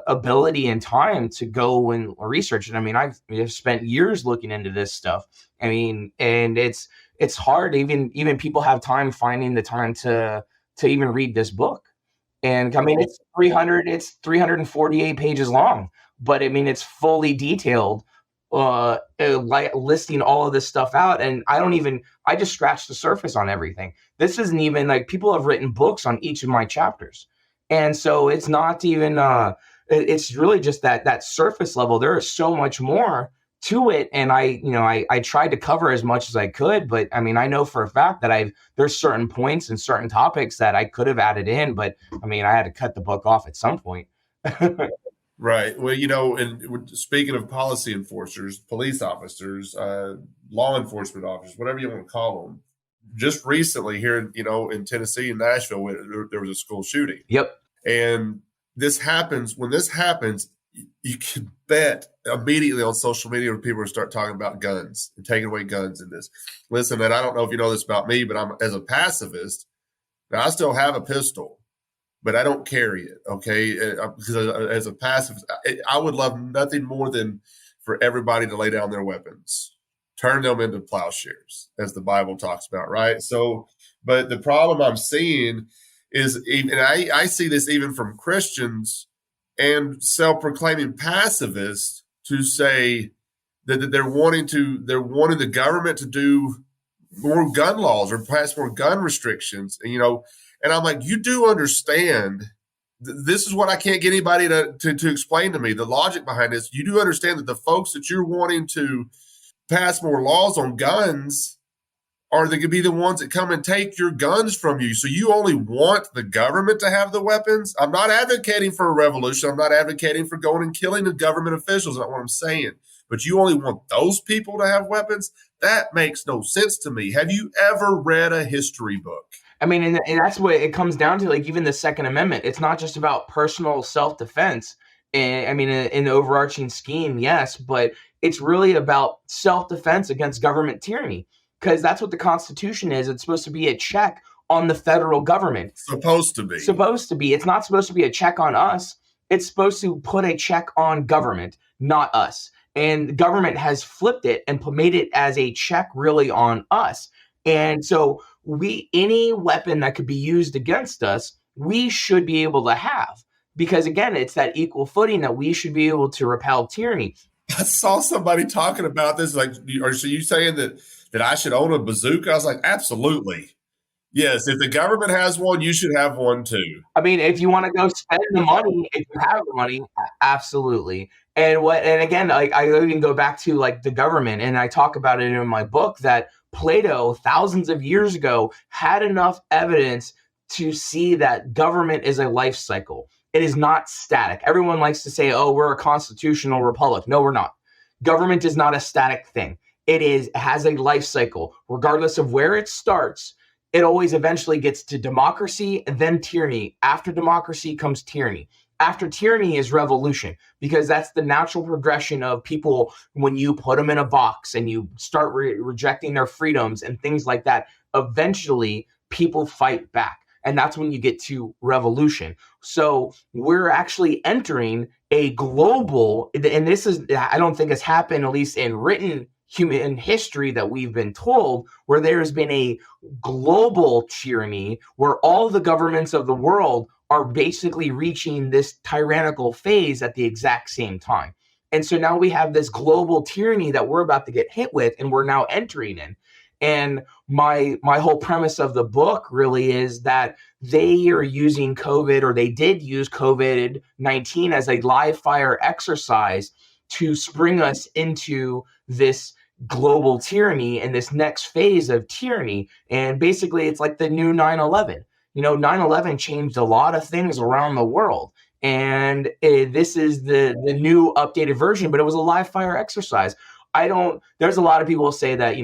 ability and time to go and research it. I've spent years looking into this stuff. And it's hard. Even people have time finding the time to even read this book. And it's 348 pages long, but it's fully detailed, listing all of this stuff out. And I just scratched the surface on everything. This isn't even like, people have written books on each of my chapters. And so it's not even, it's really just that surface level. There is so much more to it. And I tried to cover as much as I could, but I know for a fact that there's certain points and certain topics that I could have added in, but I had to cut the book off at some point. Right. Well, and speaking of policy enforcers, police officers, law enforcement officers, whatever you want to call them, just recently here, in Tennessee and Nashville, there was a school shooting. Yep. And when this happens, you can bet immediately on social media when people start talking about guns and taking away guns in this. Listen, and I don't know if you know this about me, but as a pacifist, now I still have a pistol, but I don't carry it, okay? Because as a pacifist, I would love nothing more than for everybody to lay down their weapons, turn them into plowshares, as the Bible talks about, right? So, but the problem I'm seeing is, and I see this even from Christians and self-proclaiming pacifists, to say that they're wanting the government to do more gun laws or pass more gun restrictions, and I'm like, you do understand. This is what I can't get anybody to explain to me. The logic behind this, you do understand that the folks that you're wanting to pass more laws on guns are they could be the ones that come and take your guns from you. So you only want the government to have the weapons. I'm not advocating for a revolution. I'm not advocating for going and killing the government officials. That's not what I'm saying. But you only want those people to have weapons? That makes no sense to me. Have you ever read a history book? And that's what it comes down to, like even the Second Amendment. It's not just about personal self-defense. And in the overarching scheme, yes, but it's really about self-defense against government tyranny. Because that's what the Constitution is. It's supposed to be a check on the federal government. Supposed to be. It's not supposed to be a check on us. It's supposed to put a check on government, not us. And government has flipped it and made it as a check really on us. And so any weapon that could be used against us, we should be able to have. Because again, it's that equal footing that we should be able to repel tyranny. I saw somebody talking about this. Like, are you saying that I should own a bazooka? I was like, absolutely. Yes, if the government has one, you should have one too. If you want to go spend the money, if you have the money, absolutely. And again, like I even go back to like the government, and I talk about it in my book that Plato, thousands of years ago, had enough evidence to see that government is a life cycle. It is not static. Everyone likes to say, oh, we're a constitutional republic. No, we're not. Government is not a static thing. It has a life cycle. Regardless of where it starts, it always eventually gets to democracy and then tyranny. After democracy comes tyranny. After tyranny is revolution, because that's the natural progression of people. When you put them in a box and you start rejecting their freedoms and things like that, eventually people fight back. And that's when you get to revolution. So we're actually entering a global, and this is, I don't think has happened, at least in written human history that we've been told, where there's been a global tyranny where all the governments of the world are basically reaching this tyrannical phase at the exact same time. And so now we have this global tyranny that we're about to get hit with, and we're now entering in. And my whole premise of the book really is that they are using COVID, or they did use COVID-19 as a live fire exercise to spring us into this global tyranny and this next phase of tyranny. And basically it's like the new 9/11. 9/11 changed a lot of things around the world. And this is the new updated version, but it was a live fire exercise. There's a lot of people who say that,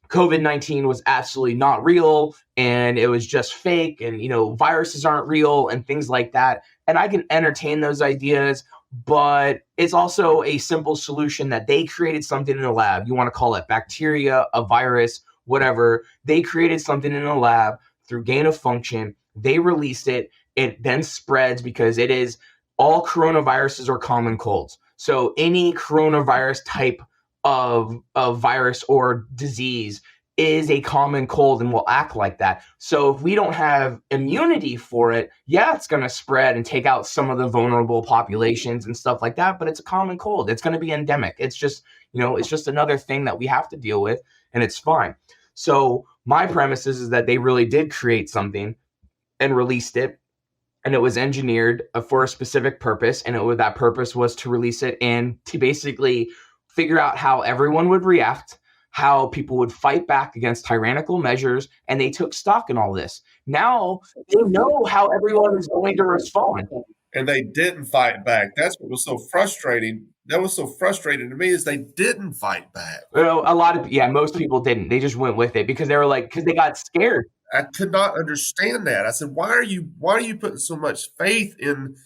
COVID-19 was absolutely not real and it was just fake, and, viruses aren't real and things like that. And I can entertain those ideas, but it's also a simple solution that they created something in a lab. You want to call it bacteria, a virus, whatever. They created something in a lab through gain of function. They released it. It then spreads because it is all coronaviruses are common colds. So any coronavirus type of virus or disease is a common cold and will act like that. So if we don't have immunity for it, it's going to spread and take out some of the vulnerable populations and stuff like that, but it's a common cold. It's going to be endemic. It's just, it's just another thing that we have to deal with, and it's fine. So my premise is that they really did create something and released it, and it was engineered for a specific purpose, and that purpose was to release it and to basically figure out how everyone would react, how people would fight back against tyrannical measures, and they took stock in all this. Now they know how everyone is going to respond. And they didn't fight back. That's what was so frustrating. That was so frustrating to me, is they didn't fight back. Most people didn't. They just went with it because they got scared. I could not understand that. I said, why are you putting so much faith in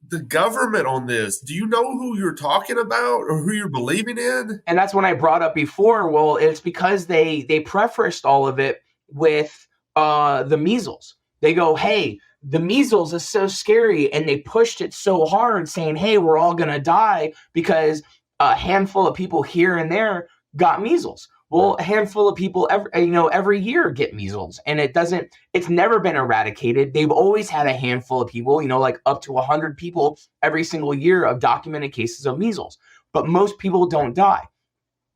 the government on this? Do you know who you're talking about or who you're believing in? And that's when I brought up before, well, it's because they prefaced all of it with the measles. They go, hey, the measles is so scary, and they pushed it so hard saying, hey, we're all going to die because a handful of people here and there got measles. Well, a handful of people every year get measles, and it's never been eradicated. They've always had a handful of people, like up to 100 people every single year of documented cases of measles, but most people don't die.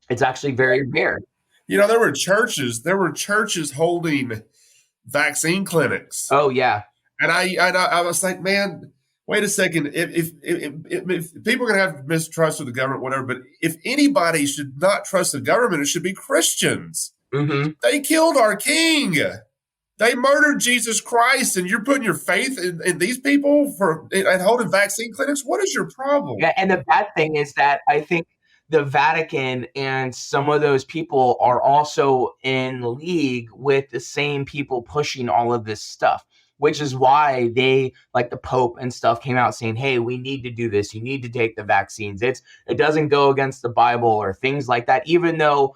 It's actually very rare. There were churches holding vaccine clinics. Oh yeah. And I was like, man, wait a second. If people are going to have mistrust of the government, whatever, but if anybody should not trust the government, it should be Christians. Mm-hmm. They killed our king. They murdered Jesus Christ, and you're putting your faith in these people and holding vaccine clinics? What is your problem? Yeah, and the bad thing is that I think the Vatican and some of those people are also in league with the same people pushing all of this stuff, which is why they, like the Pope and stuff, came out saying, hey, we need to do this. You need to take the vaccines. It doesn't go against the Bible or things like that, even though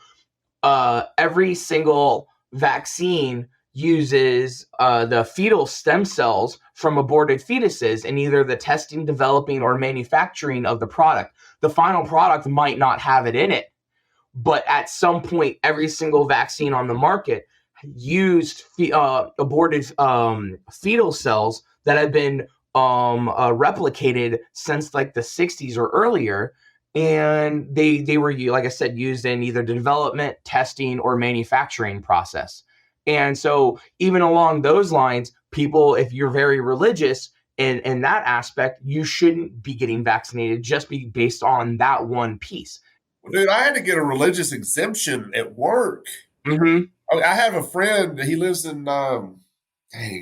every single vaccine uses the fetal stem cells from aborted fetuses in either the testing, developing, or manufacturing of the product. The final product might not have it in it, but at some point, every single vaccine on the market used aborted fetal cells that have been replicated since like the 60s or earlier. And they were, like I said, used in either development, testing, or manufacturing process. And so even along those lines, people, if you're very religious, in that aspect, you shouldn't be getting vaccinated just based on that one piece. Dude, I had to get a religious exemption at work. Mm-hmm. I have a friend. He lives in. Dang,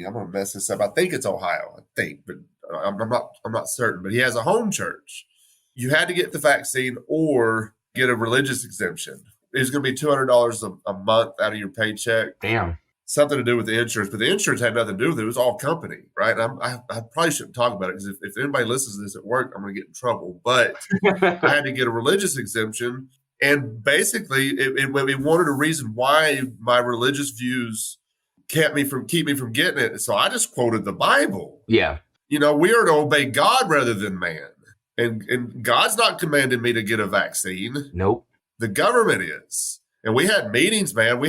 I'm gonna mess this up. I think it's Ohio. I think, but I'm not certain. But he has a home church. You had to get the vaccine or get a religious exemption. It was going to be $200 a month out of your paycheck. Damn. Something to do with the insurance, but the insurance had nothing to do with it. It was all company, right? I probably shouldn't talk about it because if anybody listens to this at work, I'm going to get in trouble. But I had to get a religious exemption. And basically, it wanted a reason why my religious views keep me from getting it. So I just quoted the Bible. Yeah. We are to obey God rather than man. And God's not commanding me to get a vaccine. Nope. The government is. And we had meetings, man.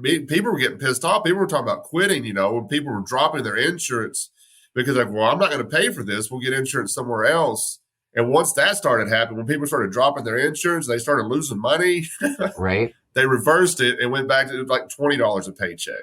People were getting pissed off. People were talking about quitting, when people were dropping their insurance because I'm not going to pay for this. We'll get insurance somewhere else. And once that started happening, when people started dropping their insurance, they started losing money. Right. They reversed it and went back to like $20 a paycheck.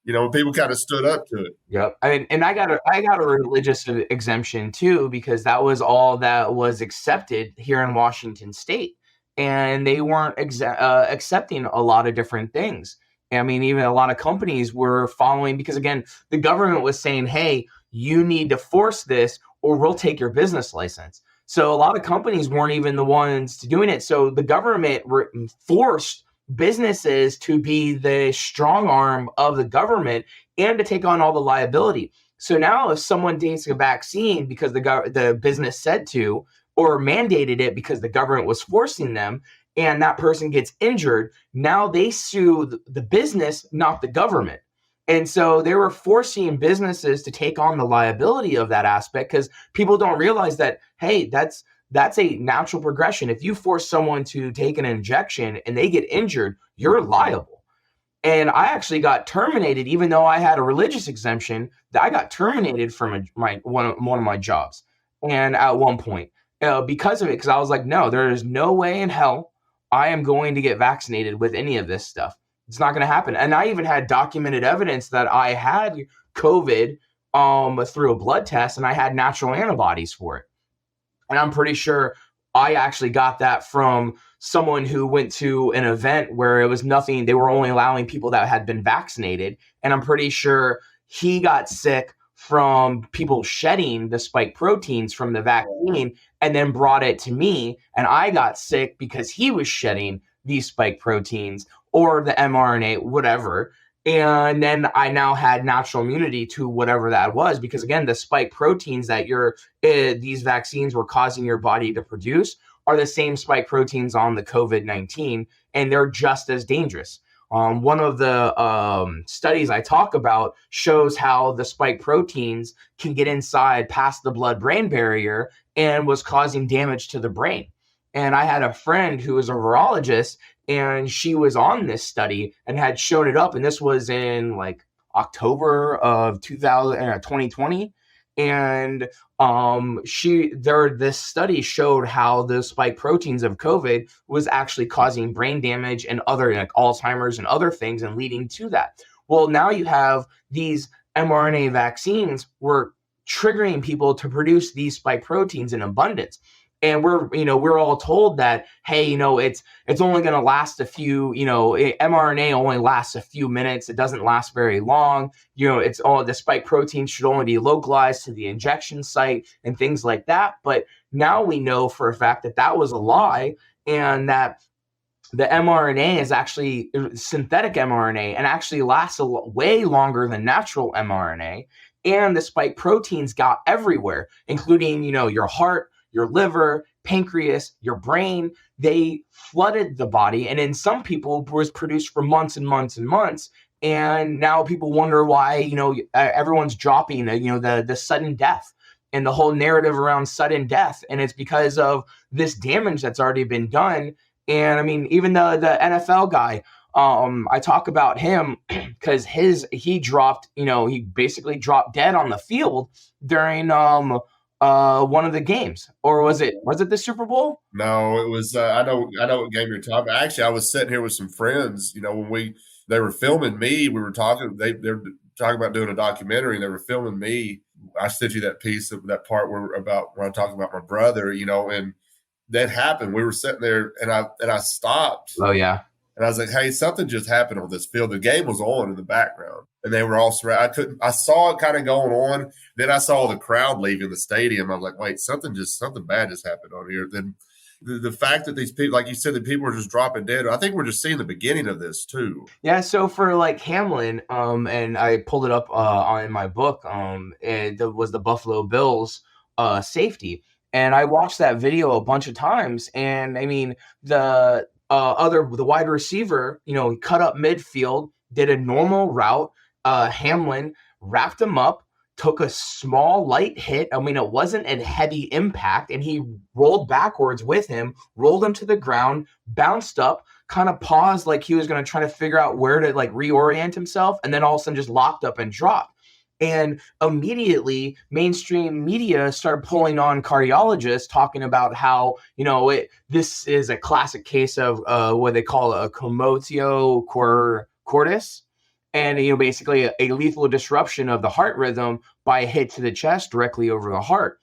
When people kind of stood up to it. Yep. And I got a religious exemption too, because that was all that was accepted here in Washington State. And they weren't accepting a lot of different things. I mean, even a lot of companies were following, because again, the government was saying, hey, you need to force this or we'll take your business license. So a lot of companies weren't even the ones doing it. So the government forced businesses to be the strong arm of the government and to take on all the liability. So now if someone takes a vaccine because the business said to, or mandated it because the government was forcing them, and that person gets injured, now they sue the business, not the government. And so they were forcing businesses to take on the liability of that aspect, because people don't realize that, hey, that's a natural progression. If you force someone to take an injection and they get injured, you're liable. And I actually got terminated, even though I had a religious exemption. I got terminated from one of my jobs, and at one point because of it, because I was like, no, there is no way in hell I am going to get vaccinated with any of this stuff. It's not going to happen. And I even had documented evidence that I had COVID through a blood test, and I had natural antibodies for it. And I'm pretty sure I actually got that from someone who went to an event where it was nothing. They were only allowing people that had been vaccinated. And I'm pretty sure he got sick from people shedding the spike proteins from the vaccine and then brought it to me. And I got sick because he was shedding these spike proteins or the mRNA, whatever. And then I now had natural immunity to whatever that was, because again, the spike proteins that these vaccines were causing your body to produce are the same spike proteins on the COVID-19, and they're just as dangerous. One of the studies I talk about shows how the spike proteins can get inside past the blood-brain barrier and was causing damage to the brain. And I had a friend who was a virologist, and she was on this study and had shown it up. And this was in like October of 2020. And this study showed how the spike proteins of COVID was actually causing brain damage and other, like Alzheimer's and other things, and leading to that. Well, now you have these mRNA vaccines were triggering people to produce these spike proteins in abundance. And we're all told that, hey, it's only going to last a few, mRNA only lasts a few minutes. It doesn't last very long. It's all the spike protein should only be localized to the injection site and things like that. But now we know for a fact that that was a lie, and that the mRNA is actually synthetic mRNA and actually lasts way longer than natural mRNA. And the spike proteins got everywhere, including, your heart, your liver, pancreas, your brain. They flooded the body, and in some people was produced for months and months and months. And now people wonder why, everyone's dropping, the sudden death and the whole narrative around sudden death. And it's because of this damage that's already been done. And I mean, even the NFL guy, I talk about him because he dropped, he basically dropped dead on the field during one of the games. Or was it the Super Bowl? No, it was I know what game you're talking about. Actually, I was sitting here with some friends, when they were filming me, we were talking, they're talking about doing a documentary, and they were filming me I sent you that piece of that part about when I talked about my brother, and that happened. We were sitting there and I stopped. Oh yeah. And I was like, hey, something just happened on this field. The game was on in the background and they were all surrounded. I saw it kind of going on. Then I saw the crowd leaving the stadium. I was like, wait, something bad just happened on here. Then the fact that these people, like you said, that people are just dropping dead. I think we're just seeing the beginning of this too. Yeah. So for like Hamlin, and I pulled it up in my book, it was the Buffalo Bills safety. And I watched that video a bunch of times. And I mean, the wide receiver, cut up midfield, did a normal route. Hamlin wrapped him up, took a small light hit. I mean, it wasn't a heavy impact, and he rolled backwards with him, rolled him to the ground, bounced up, kind of paused like he was going to try to figure out where to like reorient himself, and then all of a sudden just locked up and dropped. And immediately, mainstream media started pulling on cardiologists, talking about how, this is a classic case of what they call a commotio cordis, and basically a lethal disruption of the heart rhythm by a hit to the chest directly over the heart.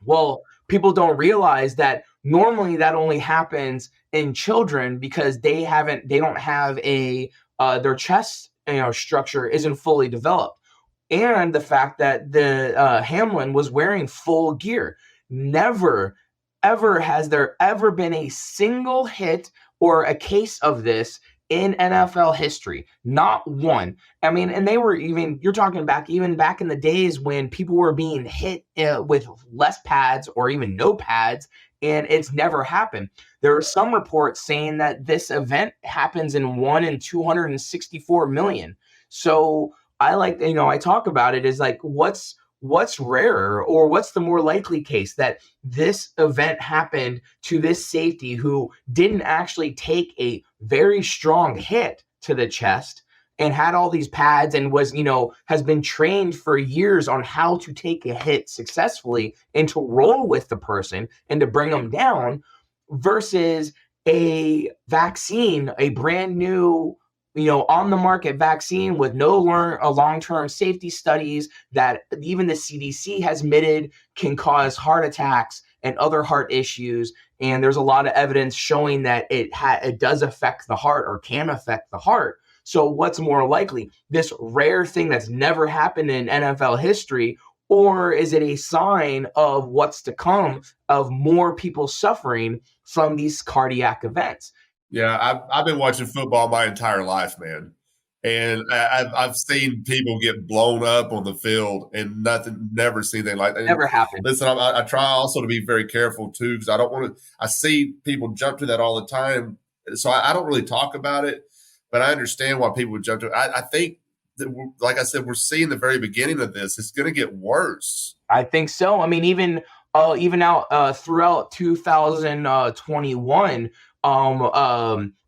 Well, people don't realize that normally that only happens in children because they don't have their chest structure isn't fully developed. And the fact that the Hamlin was wearing full gear. Never, ever has there ever been a single hit or a case of this in NFL history. Not one. I mean, and they were you're talking back in the days when people were being hit with less pads or even no pads, and it's never happened. There are some reports saying that this event happens in 1 in 264 million. So I talk about it as like, what's rarer, or what's the more likely case that this event happened to this safety who didn't actually take a very strong hit to the chest and had all these pads and was, has been trained for years on how to take a hit successfully and to roll with the person and to bring them down, versus a vaccine, a brand new on the market vaccine with no long-term safety studies that even the CDC has admitted can cause heart attacks and other heart issues. And there's a lot of evidence showing that it does affect the heart or can affect the heart. So what's more likely, this rare thing that's never happened in NFL history, or is it a sign of what's to come, of more people suffering from these cardiac events? Yeah, I've been watching football my entire life, man. And I've seen people get blown up on the field and never seen anything like that. Never happened. Listen, I try also to be very careful too, because I don't want to, I see people jump to that all the time. So I don't really talk about it, but I understand why people would jump to it. I think that, like I said, we're seeing the very beginning of this. It's going to get worse. I think so. I mean, even out throughout 2021,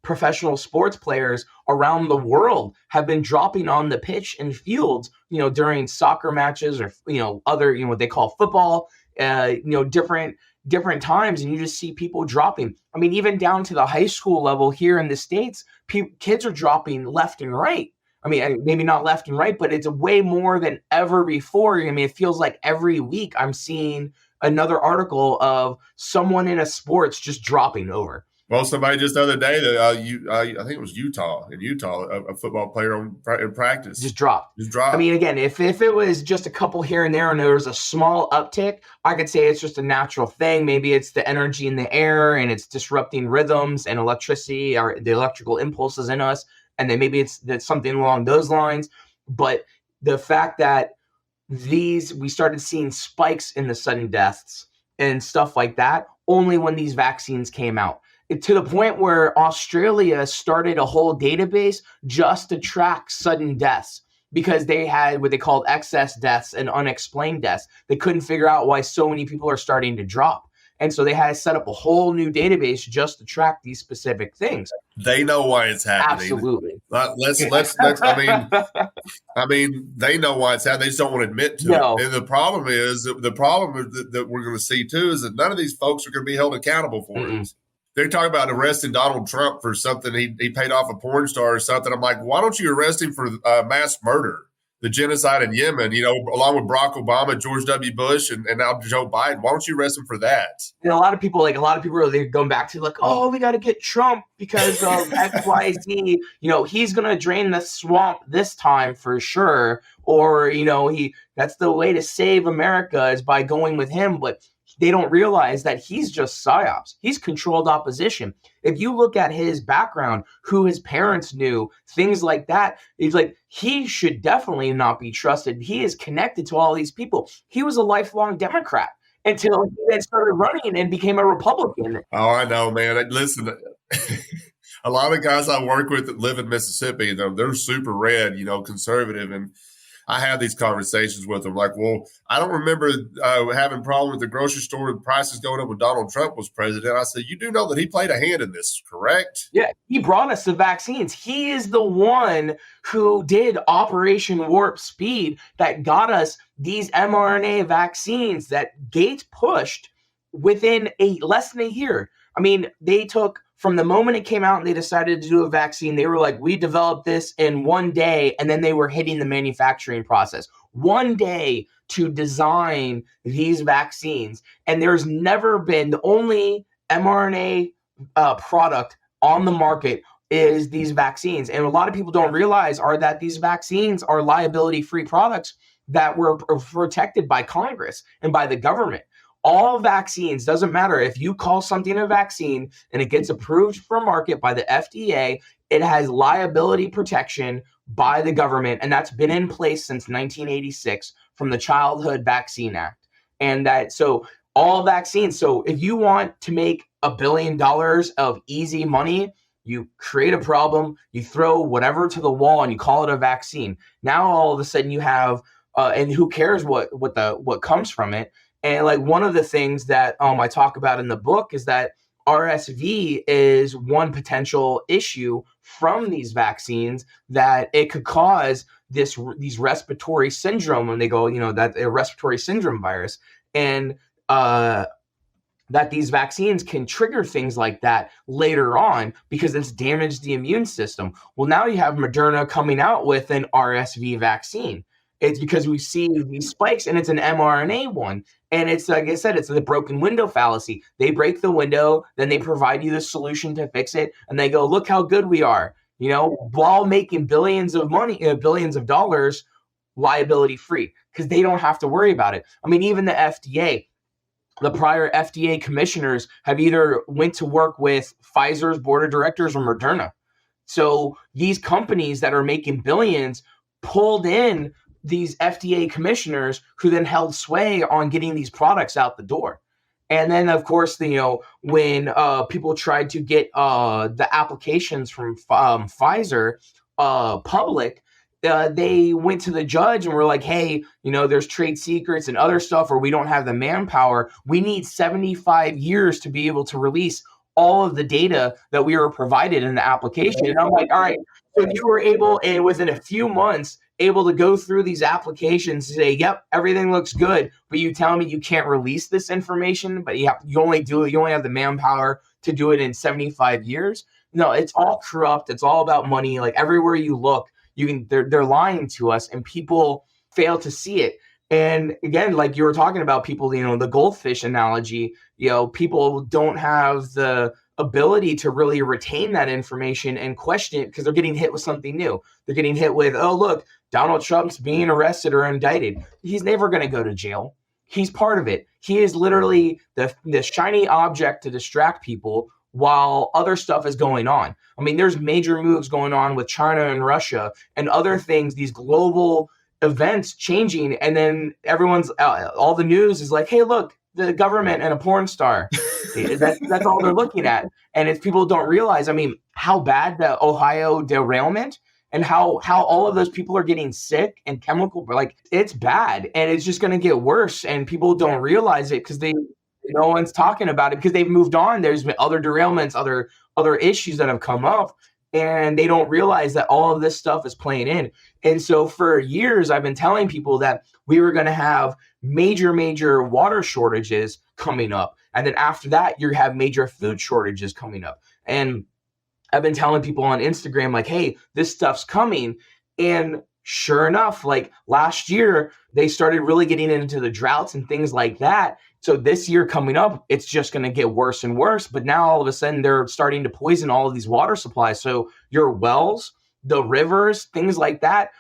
professional sports players around the world have been dropping on the pitch and fields, during soccer matches or, other, what they call football, different times. And you just see people dropping. I mean, even down to the high school level here in the States, kids are dropping left and right. I mean, maybe not left and right, but it's way more than ever before. I mean, it feels like every week I'm seeing another article of someone in a sports just dropping over. Well, somebody just the other day that I think it was Utah, a football player in practice just dropped. I mean, again, if it was just a couple here and there and there was a small uptick, I could say it's just a natural thing. Maybe it's the energy in the air and it's disrupting rhythms and electricity or the electrical impulses in us. And then maybe that's something along those lines. But the fact that we started seeing spikes in the sudden deaths and stuff like that only when these vaccines came out. To the point where Australia started a whole database just to track sudden deaths because they had what they called excess deaths and unexplained deaths. They couldn't figure out why so many people are starting to drop. And so they had to set up a whole new database just to track these specific things. They know why it's happening. Absolutely. Let's I mean, they know why it's happening. They just don't want to admit to it. And the problem that we're going to see too is that none of these folks are going to be held accountable for it. They're talking about arresting Donald Trump for something he paid off a porn star or something. I'm like, why don't you arrest him for mass murder? the genocide in Yemen, along with Barack Obama, George W. Bush, and now Joe Biden. Why don't you arrest him for that? And a lot of people are they're going back to like, oh, we got to get Trump because of X, Y, Z. He's going to drain the swamp this time for sure. Or, that's the way to save America is by going with him. But they don't realize that he's just psyops. He's controlled opposition. If you look at his background, who his parents knew, things like that, it's like he should definitely not be trusted. He is connected to all these people. He was a lifelong Democrat until he then started running and became a Republican. Oh, I know, man. Listen, a lot of guys I work with that live in Mississippi, they're super red, conservative, and I have these conversations with them like, well, I don't remember having a problem with the grocery store and prices going up when Donald Trump was president. I said, you do know that he played a hand in this, correct? Yeah, he brought us the vaccines. He is the one who did Operation Warp Speed that got us these mRNA vaccines that Gates pushed within less than a year. I mean, they took from the moment it came out and they decided to do a vaccine, they were like, we developed this in one day, and then they were hitting the manufacturing process. One day to design these vaccines. And there's never been, the only mRNA product on the market is these vaccines. And a lot of people don't realize are that these vaccines are liability-free products that were protected by Congress and by the government. All vaccines, doesn't matter if you call something a vaccine and it gets approved for market by the FDA, it has liability protection by the government. And that's been in place since 1986 from the Childhood Vaccine Act. And so all vaccines. So if you want to make $1 billion of easy money, you create a problem, you throw whatever to the wall and you call it a vaccine. Now, all of a sudden you have, and who cares what comes from it. And like one of the things that I talk about in the book is that RSV is one potential issue from these vaccines, that it could cause these respiratory syndrome when they go, that a respiratory syndrome virus, and that these vaccines can trigger things like that later on because it's damaged the immune system. Well, now you have Moderna coming out with an RSV vaccine. It's because we see these spikes, and it's an mRNA one. And it's, like I said, it's the broken window fallacy. They break the window, then they provide you the solution to fix it, and they go, look how good we are, while making billions of dollars liability free, because they don't have to worry about it. I mean, even the FDA, the prior FDA commissioners have either went to work with Pfizer's board of directors or Moderna. So these companies that are making billions pulled in these FDA commissioners who then held sway on getting these products out the door. And then, of course, when people tried to get the applications from Pfizer public, they went to the judge and were like, hey, there's trade secrets and other stuff, or we don't have the manpower. We need 75 years to be able to release all of the data that we were provided in the application. And I'm like, all right, so you were able, and within a few months, able to go through these applications and say, yep, everything looks good, but you tell me you can't release this information, but you only have the manpower to do it in 75 years. No, it's all corrupt. It's all about money. Like everywhere you look, they're lying to us, and people fail to see it. And again, like you were talking about people, the goldfish analogy, people don't have the ability to really retain that information and question it because they're getting hit with something new. They're getting hit with, oh, look, Donald Trump's being arrested or indicted. He's never going to go to jail. He's part of it. He is literally the shiny object to distract people while other stuff is going on. I mean, there's major moves going on with China and Russia and other things, these global events changing. And then all the news is like, hey, look, the government and a porn star. That's all they're looking at. And if people don't realize, I mean, how bad the Ohio derailment and how all of those people are getting sick and like it's bad, and it's just going to get worse. And people don't realize it because no one's talking about it because they've moved on. There's been other derailments, other issues that have come up, and they don't realize that all of this stuff is playing in. And so for years, I've been telling people that we were going to have major water shortages coming up. And then after that, you have major food shortages coming up. And I've been telling people on Instagram, like, hey, this stuff's coming. And sure enough, like last year, they started really getting into the droughts and things like that. So this year coming up, it's just going to get worse and worse. But now all of a sudden, they're starting to poison all of these water supplies. So your wells, the rivers, things like that,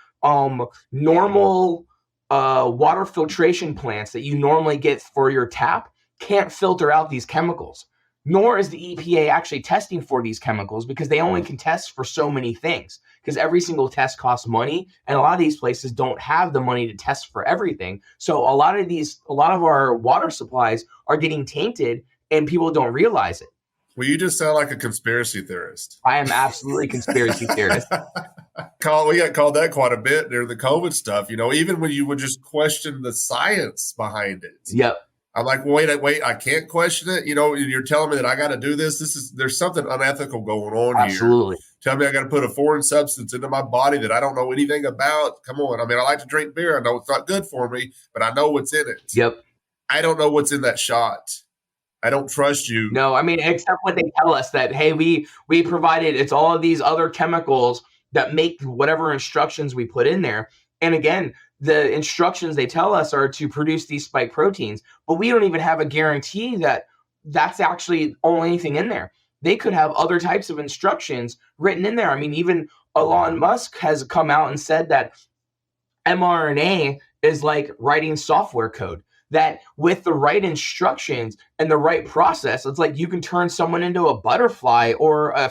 normal water filtration plants that you normally get for your tap can't filter out these chemicals. Nor is the EPA actually testing for these chemicals, because they only can test for so many things, because every single test costs money, and a lot of these places don't have the money to test for everything. So a lot of our water supplies are getting tainted, and people don't realize it. Well, you just sound like a conspiracy theorist. I am absolutely a conspiracy theorist. We got called that quite a bit during the COVID stuff. Even when you would just question the science behind it. Yep. I'm like, wait, I can't question it. You're telling me that I got to do this. There's something unethical going on here. Absolutely. Tell me I got to put a foreign substance into my body that I don't know anything about. Come on. I mean, I like to drink beer. I know it's not good for me, but I know what's in it. Yep. I don't know what's in that shot. I don't trust you. No, I mean, except when they tell us that, hey, we provided, it's all of these other chemicals that make whatever instructions we put in there. And again, the instructions they tell us are to produce these spike proteins, but we don't even have a guarantee that that's actually only anything in there. They could have other types of instructions written in there. I mean, even Elon Musk has come out and said that mRNA is like writing software code, that with the right instructions and the right process, it's like you can turn someone into a butterfly or a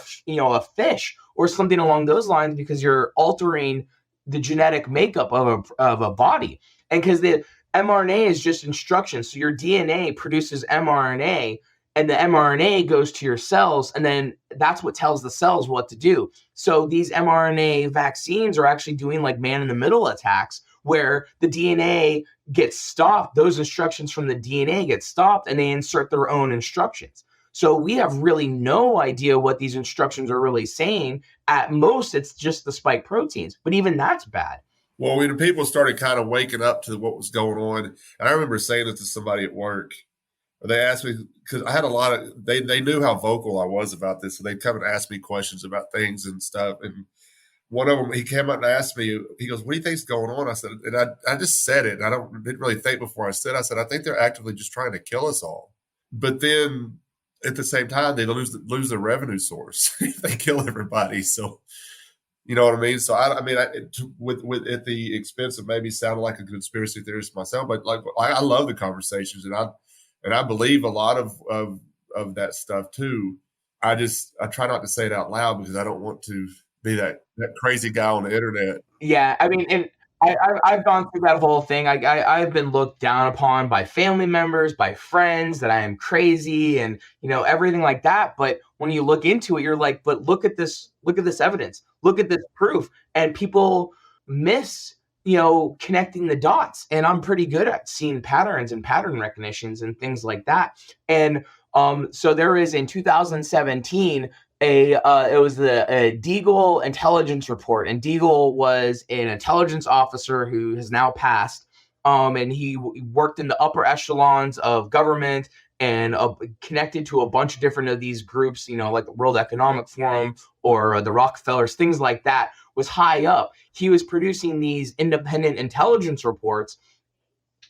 fish or something along those lines, because you're altering the genetic makeup of a body. And because the mRNA is just instructions. So your DNA produces mRNA, and the mRNA goes to your cells, and then that's what tells the cells what to do. So these mRNA vaccines are actually doing like man-in-the-middle attacks, where the DNA gets stopped. Those instructions from the DNA get stopped, and they insert their own instructions. So we have really no idea what these instructions are really saying. At most, it's just the spike proteins, but even that's bad. Well, when people started kind of waking up to what was going on, and I remember saying it to somebody at work, they asked me, because I had they knew how vocal I was about this, so they'd come and ask me questions about things and stuff. And one of them, he came up and asked me, he goes, "What do you think's going on?" I said, and I just said it, and I didn't really think before I said, I think they're actively just trying to kill us all. But then at the same time, they lose their revenue source if they kill everybody. So, you know what I mean? So with at the expense of maybe sounding like a conspiracy theorist myself, but like I love the conversations, and I believe a lot of that stuff too. I try not to say it out loud, because I don't want to be that crazy guy on the internet. Yeah, I mean, and I've gone through that whole thing. I've been looked down upon by family members, by friends, that I am crazy and, everything like that. But when you look into it, you're like, but look at this evidence, look at this proof. And people miss, connecting the dots. And I'm pretty good at seeing patterns and pattern recognitions and things like that. And so there is, in 2017, it was the Deagle intelligence report, and Deagle was an intelligence officer who has now passed, and he worked in the upper echelons of government and connected to a bunch of different of these groups, like the World Economic Forum or the Rockefellers, things like that, was high up. He was producing these independent intelligence reports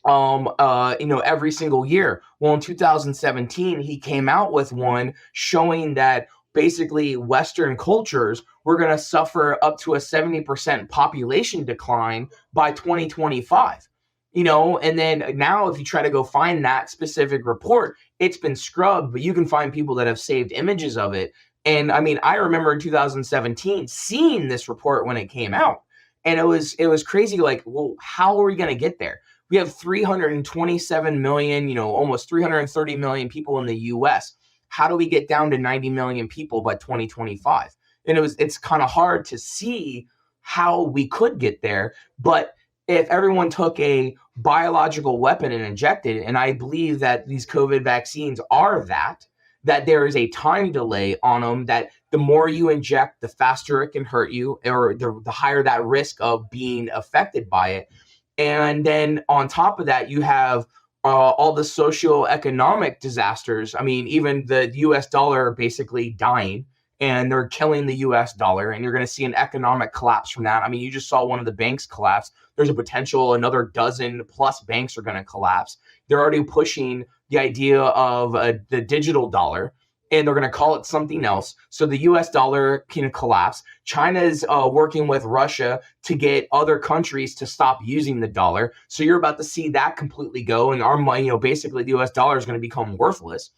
every single year. Well, in 2017, he came out with one showing that basically Western cultures were going to suffer up to a 70% population decline by 2025. And then now if you try to go find that specific report, it's been scrubbed, but you can find people that have saved images of it. And I mean, I remember in 2017 seeing this report when it came out, and it was crazy. Like, well, how are we going to get there? We have 327 million, almost 330 million people in the US. How do we get down to 90 million people by 2025? And it's kind of hard to see how we could get there. But if everyone took a biological weapon and injected it, and I believe that these COVID vaccines are that there is a time delay on them, that the more you inject, the faster it can hurt you, or the higher that risk of being affected by it. And then on top of that, you have all the socioeconomic disasters. I mean, even the US dollar basically dying, and they're killing the US dollar, and you're going to see an economic collapse from that. I mean, you just saw one of the banks collapse. There's a potential another dozen plus banks are going to collapse. They're already pushing the idea of the digital dollar, and they're going to call it something else. So the US dollar can collapse. China is working with Russia to get other countries to stop using the dollar. So you're about to see that completely go, and our money, basically the US dollar is going to become worthless.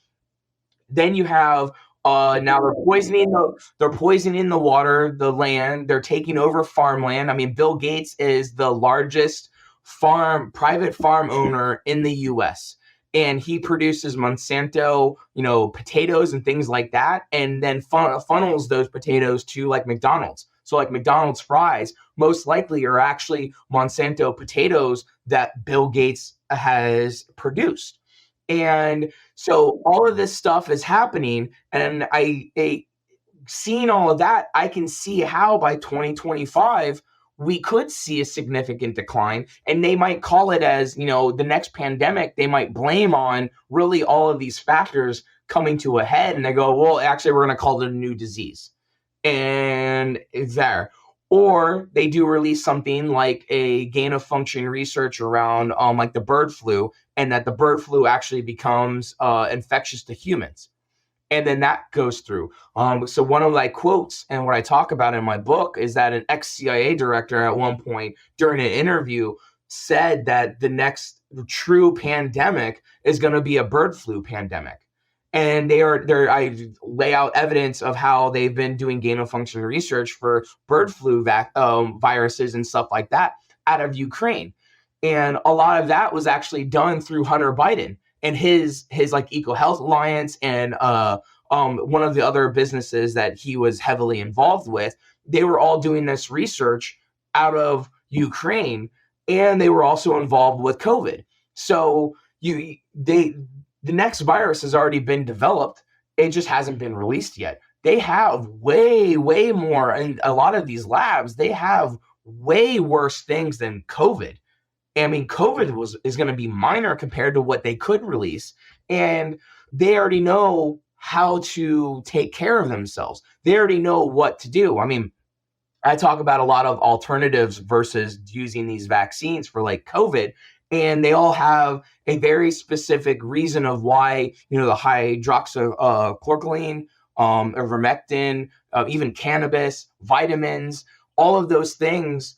Then you have now they're poisoning the water, the land. They're taking over farmland. I mean, Bill Gates is the largest private farm owner in the U.S. and he produces Monsanto, potatoes and things like that, and then funnels those potatoes to like McDonald's. So like McDonald's fries most likely are actually Monsanto potatoes that Bill Gates has produced. And so all of this stuff is happening, and seeing all of that, I can see how by 2025 we could see a significant decline, and they might call it as, the next pandemic. They might blame on really all of these factors coming to a head, and they go, well, actually, we're going to call it a new disease, and it's there. Or they do release something like a gain of function research around like the bird flu, and that the bird flu actually becomes infectious to humans. And then that goes through. So one of my quotes and what I talk about in my book is that an ex-CIA director at one point during an interview said that the next true pandemic is going to be a bird flu pandemic. And I lay out evidence of how they've been doing gain of function research for bird flu viruses and stuff like that out of Ukraine. And a lot of that was actually done through Hunter Biden and his like EcoHealth Alliance and one of the other businesses that he was heavily involved with. They were all doing this research out of Ukraine, and they were also involved with COVID. So the next virus has already been developed. It just hasn't been released yet. They have way, way more. And a lot of these labs, they have way worse things than COVID. I mean, COVID is going to be minor compared to what they could release. And they already know how to take care of themselves. They already know what to do. I mean, I talk about a lot of alternatives versus using these vaccines for like COVID. And they all have a very specific reason of why, the hydroxychloroquine, ivermectin, even cannabis, vitamins, all of those things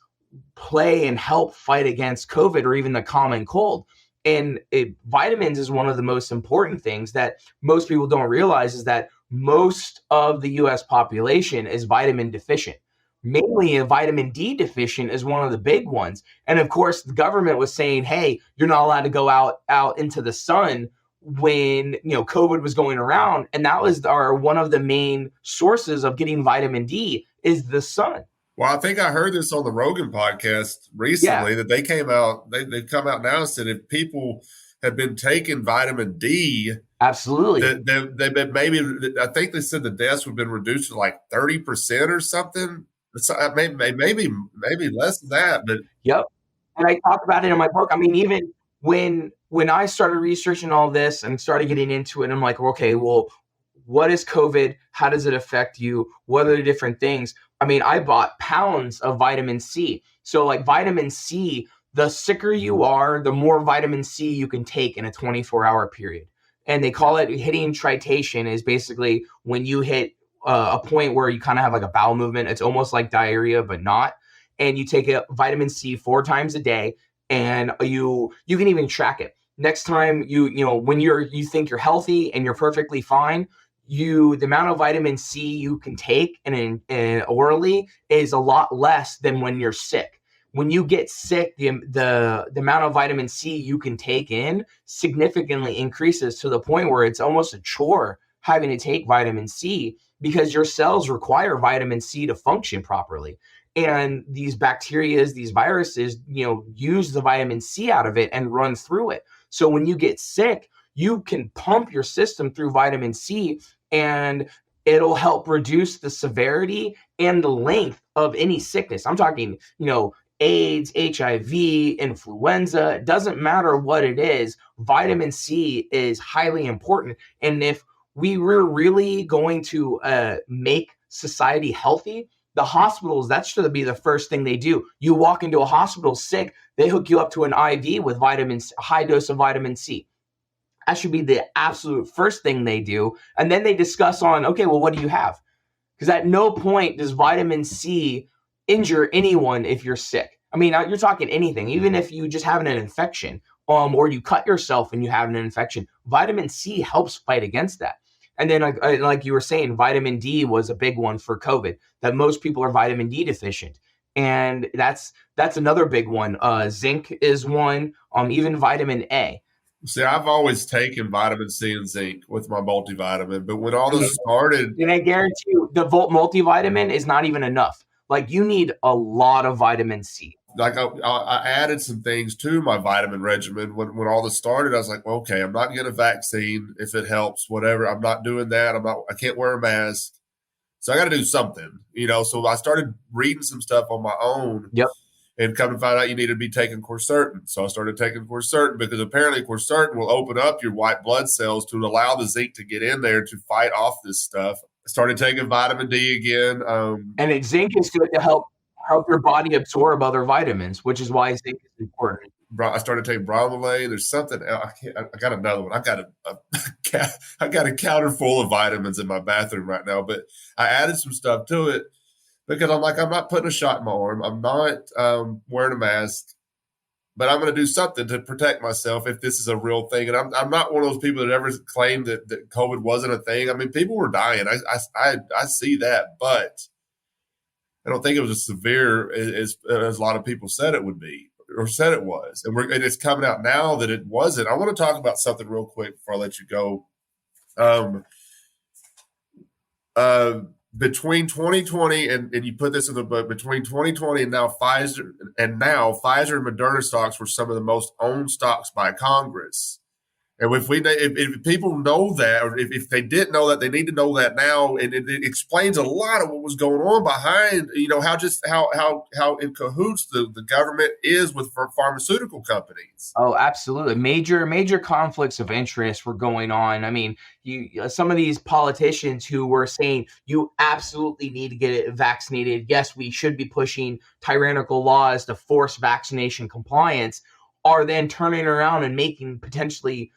play and help fight against COVID or even the common cold. And vitamins is one of the most important things that most people don't realize, is that most of the US population is vitamin deficient. Mainly a vitamin D deficient is one of the big ones. And of course, the government was saying, hey, you're not allowed to go out into the sun when, COVID was going around. And that was one of the main sources of getting vitamin D is the sun. Well, I think I heard this on the Rogan podcast recently, that they came out, they've come out now and said if people have been taking vitamin D, absolutely, they've been I think they said the deaths have been reduced to like 30% or something. Maybe less than that, but yep. And I talk about it in my book. I mean, even when I started researching all this and started getting into it, I'm like, okay, well, what is COVID? How does it affect you? What are the different things? I mean, I bought pounds of vitamin C. So like vitamin C, the sicker you are, the more vitamin C you can take in a 24-hour period. And they call it hitting tritation, is basically when you hit a point where you kind of have like a bowel movement. It's almost like diarrhea, but not. And you take a vitamin C 4 times a day, and you can even track it. Next time when you think you're healthy and you're perfectly fine, the amount of vitamin C you can take and orally is a lot less than when you're sick. When you get sick, the amount of vitamin C you can take in significantly increases to the point where it's almost a chore having to take vitamin C, because your cells require vitamin C to function properly. And these bacteria, these viruses, use the vitamin C out of it and run through it. So when you get sick, you can pump your system through vitamin C, and it'll help reduce the severity and the length of any sickness. I'm talking, AIDS, HIV, influenza. It doesn't matter what it is. Vitamin C is highly important. And if we were really going to make society healthy, the hospitals, that should be the first thing they do. You walk into a hospital sick, they hook you up to an IV with a high dose of vitamin C. That should be the absolute first thing they do. And then they discuss on, okay, well, what do you have? Because at no point does vitamin C injure anyone if you're sick. I mean, you're talking anything, even if you just have an infection, or you cut yourself and you have an infection, vitamin C helps fight against that. And then, like you were saying, vitamin D was a big one for COVID, that most people are vitamin D deficient. And that's another big one. Zinc is one, even vitamin A. See, I've always taken vitamin C and zinc with my multivitamin, but when all this started... And I guarantee you, the multivitamin is not even enough. Like, you need a lot of vitamin C. Like, I added some things to my vitamin regimen. When all this started, I was like, well, okay, I'm not getting a vaccine if it helps, whatever. I'm not doing that. I can't wear a mask. So I got to do something, So I started reading some stuff on my own. Yep. And come to find out you need to be taking quercetin. So I started taking quercetin because apparently quercetin will open up your white blood cells to allow the zinc to get in there to fight off this stuff. I started taking vitamin D again. And zinc is good to help your body absorb other vitamins, which is why zinc is important. I started taking bromelain. There's something I got another one. I got a counter full of vitamins in my bathroom right now, but I added some stuff to it. Because I'm not putting a shot in my arm. I'm not wearing a mask, but I'm going to do something to protect myself if this is a real thing. And I'm not one of those people that ever claimed that COVID wasn't a thing. I mean, people were dying. I see that, but I don't think it was as severe as a lot of people said it would be or said it was. And it's coming out now that it wasn't. I want to talk about something real quick before I let you go. Between 2020 and you put this in the book, between 2020 and now Pfizer and Moderna stocks were some of the most owned stocks by Congress. And if people know that, or if they didn't know that, they need to know that now. And it explains a lot of what was going on behind, how in cahoots the government is with pharmaceutical companies. Oh, absolutely. Major conflicts of interest were going on. I mean, some of these politicians who were saying you absolutely need to get vaccinated. Yes, we should be pushing tyrannical laws to force vaccination compliance, are then turning around and making potentially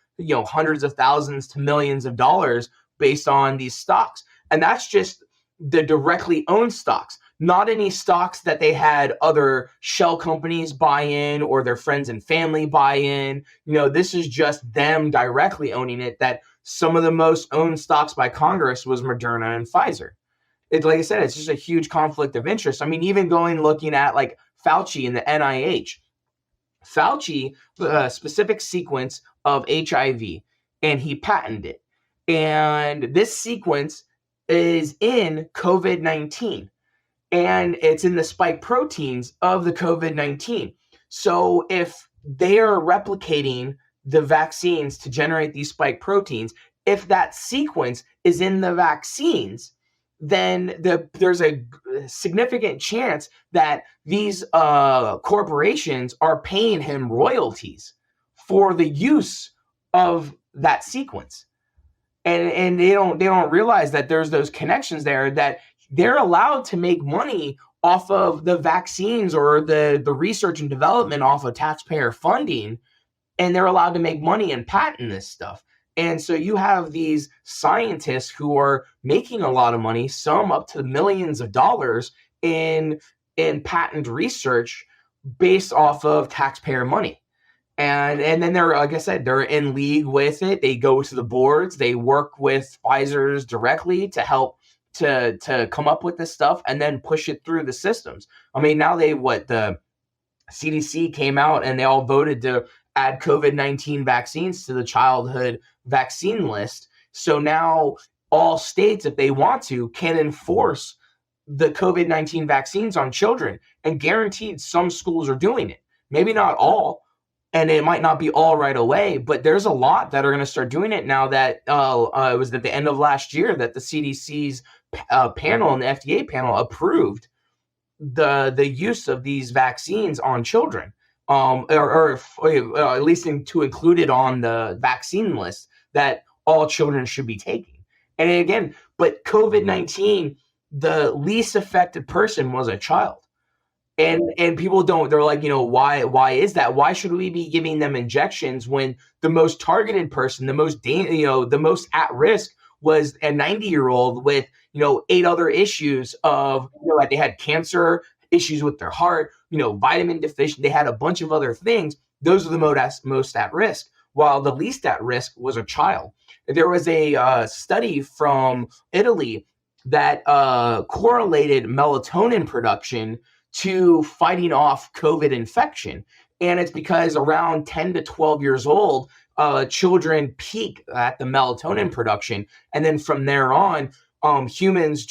hundreds of thousands to millions of dollars based on these stocks. And that's just the directly owned stocks, not any stocks that they had other shell companies buy in or their friends and family buy in. This is just them directly owning it. That some of the most owned stocks by Congress was Moderna and Pfizer. Like I said, it's just a huge conflict of interest. I mean, even looking at like Fauci and the NIH. Fauci, a specific sequence of HIV, and he patented it. And this sequence is in COVID-19, and it's in the spike proteins of the COVID-19. So if they are replicating the vaccines to generate these spike proteins, if that sequence is in the vaccines, then there's a significant chance that these corporations are paying him royalties for the use of that sequence. And they don't realize that there's those connections there, that they're allowed to make money off of the vaccines or the research and development off of taxpayer funding, and they're allowed to make money and patent this stuff. And so you have these scientists who are making a lot of money, some up to millions of dollars in patent research based off of taxpayer money. And then they're, like I said, they're in league with it. They go to the boards, they work with Pfizer's directly to help to come up with this stuff and then push it through the systems. I mean, now the CDC came out and they all voted to add COVID-19 vaccines to the childhood vaccine list. So now all states, if they want to, can enforce the COVID-19 vaccines on children, and guaranteed some schools are doing it. Maybe not all, and it might not be all right away, but there's a lot that are going to start doing it now that it was at the end of last year that the CDC's panel and the FDA panel approved the use of these vaccines on children. Or at least to include it on the vaccine list that all children should be taking. And again, but COVID-19, the least affected person was a child. And people don't, they're like, why is that? Why should we be giving them injections when the most targeted person, the most at risk was a 90-year-old with, 8 other issues of, like they had cancer, issues with their heart, vitamin deficient. They had a bunch of other things. Those are the most at risk, while the least at risk was a child. There was a study from Italy that correlated melatonin production to fighting off COVID infection. And it's because around 10 to 12 years old, children peak at the melatonin production. And then from there on, humans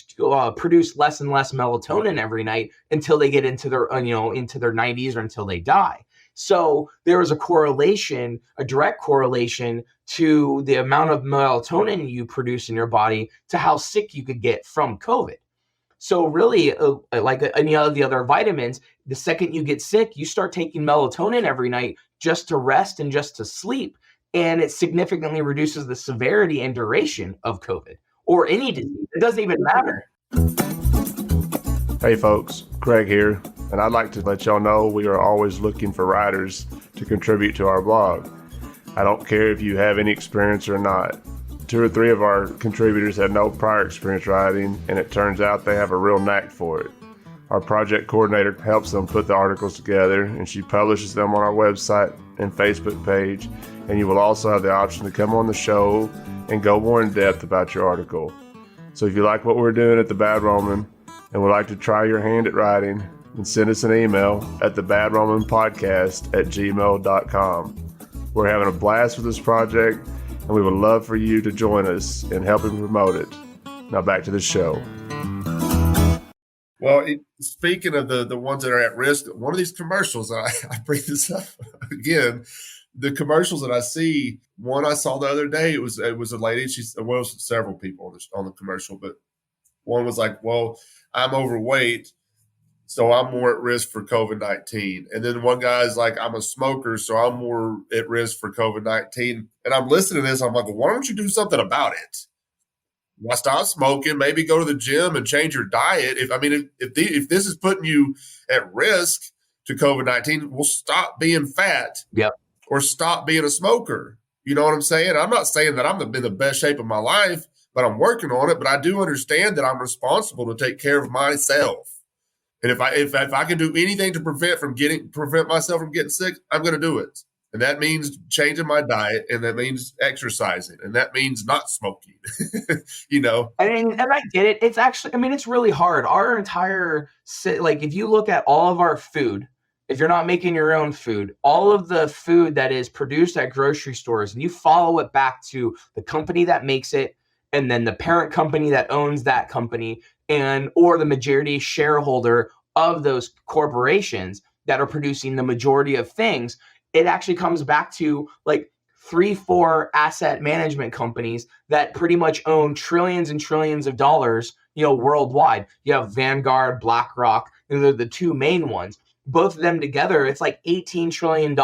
produce less and less melatonin every night until they get into their 90s or until they die. So there is a correlation, a direct correlation to the amount of melatonin you produce in your body to how sick you could get from COVID. So really, like any of the other vitamins, the second you get sick, you start taking melatonin every night just to rest and just to sleep. And it significantly reduces the severity and duration of COVID or any disease. It doesn't even matter. Hey folks, Craig here, and I'd like to let y'all know we are always looking for writers to contribute to our blog. I don't care if you have any experience or not. 2 or 3 of our contributors had no prior experience writing, and it turns out they have a real knack for it. Our project coordinator helps them put the articles together, and she publishes them on our website and Facebook page, and you will also have the option to come on the show and go more in depth about your article. So if you like what we're doing at The Bad Roman and would like to try your hand at writing, then send us an email at thebadromanpodcast@gmail.com. We're having a blast with this project, and we would love for you to join us in helping promote it. Now back to the show. Well, speaking of the ones that are at risk, one of these commercials, I bring this up again, the commercials that I see, one I saw the other day, it was a lady, several people on the commercial, but one was like, well, I'm overweight, so I'm more at risk for COVID-19. And then one guy's like, I'm a smoker, so I'm more at risk for COVID-19. And I'm listening to this, I'm like, well, why don't you do something about it? Why stop smoking? Maybe go to the gym and change your diet. If this is putting you at risk to COVID-19, well, stop being fat. Yep. Or stop being a smoker. You know what I'm saying? I'm not saying that I'm in the best shape of my life, but I'm working on it. But I do understand that I'm responsible to take care of myself. And if I can do anything to prevent myself from getting sick, I'm going to do it. And that means changing my diet, and that means exercising, and that means not smoking. And I get it. It's actually, it's really hard. Our entire, if you look at all of our food, if you're not making your own food, all of the food that is produced at grocery stores, and you follow it back to the company that makes it, and then the parent company that owns that company, or the majority shareholder of those corporations that are producing the majority of things, it actually comes back to like 3-4 asset management companies that pretty much own trillions and trillions of dollars, worldwide. You have Vanguard, BlackRock, and they're the 2 main ones. Both of them together, it's like $18 trillion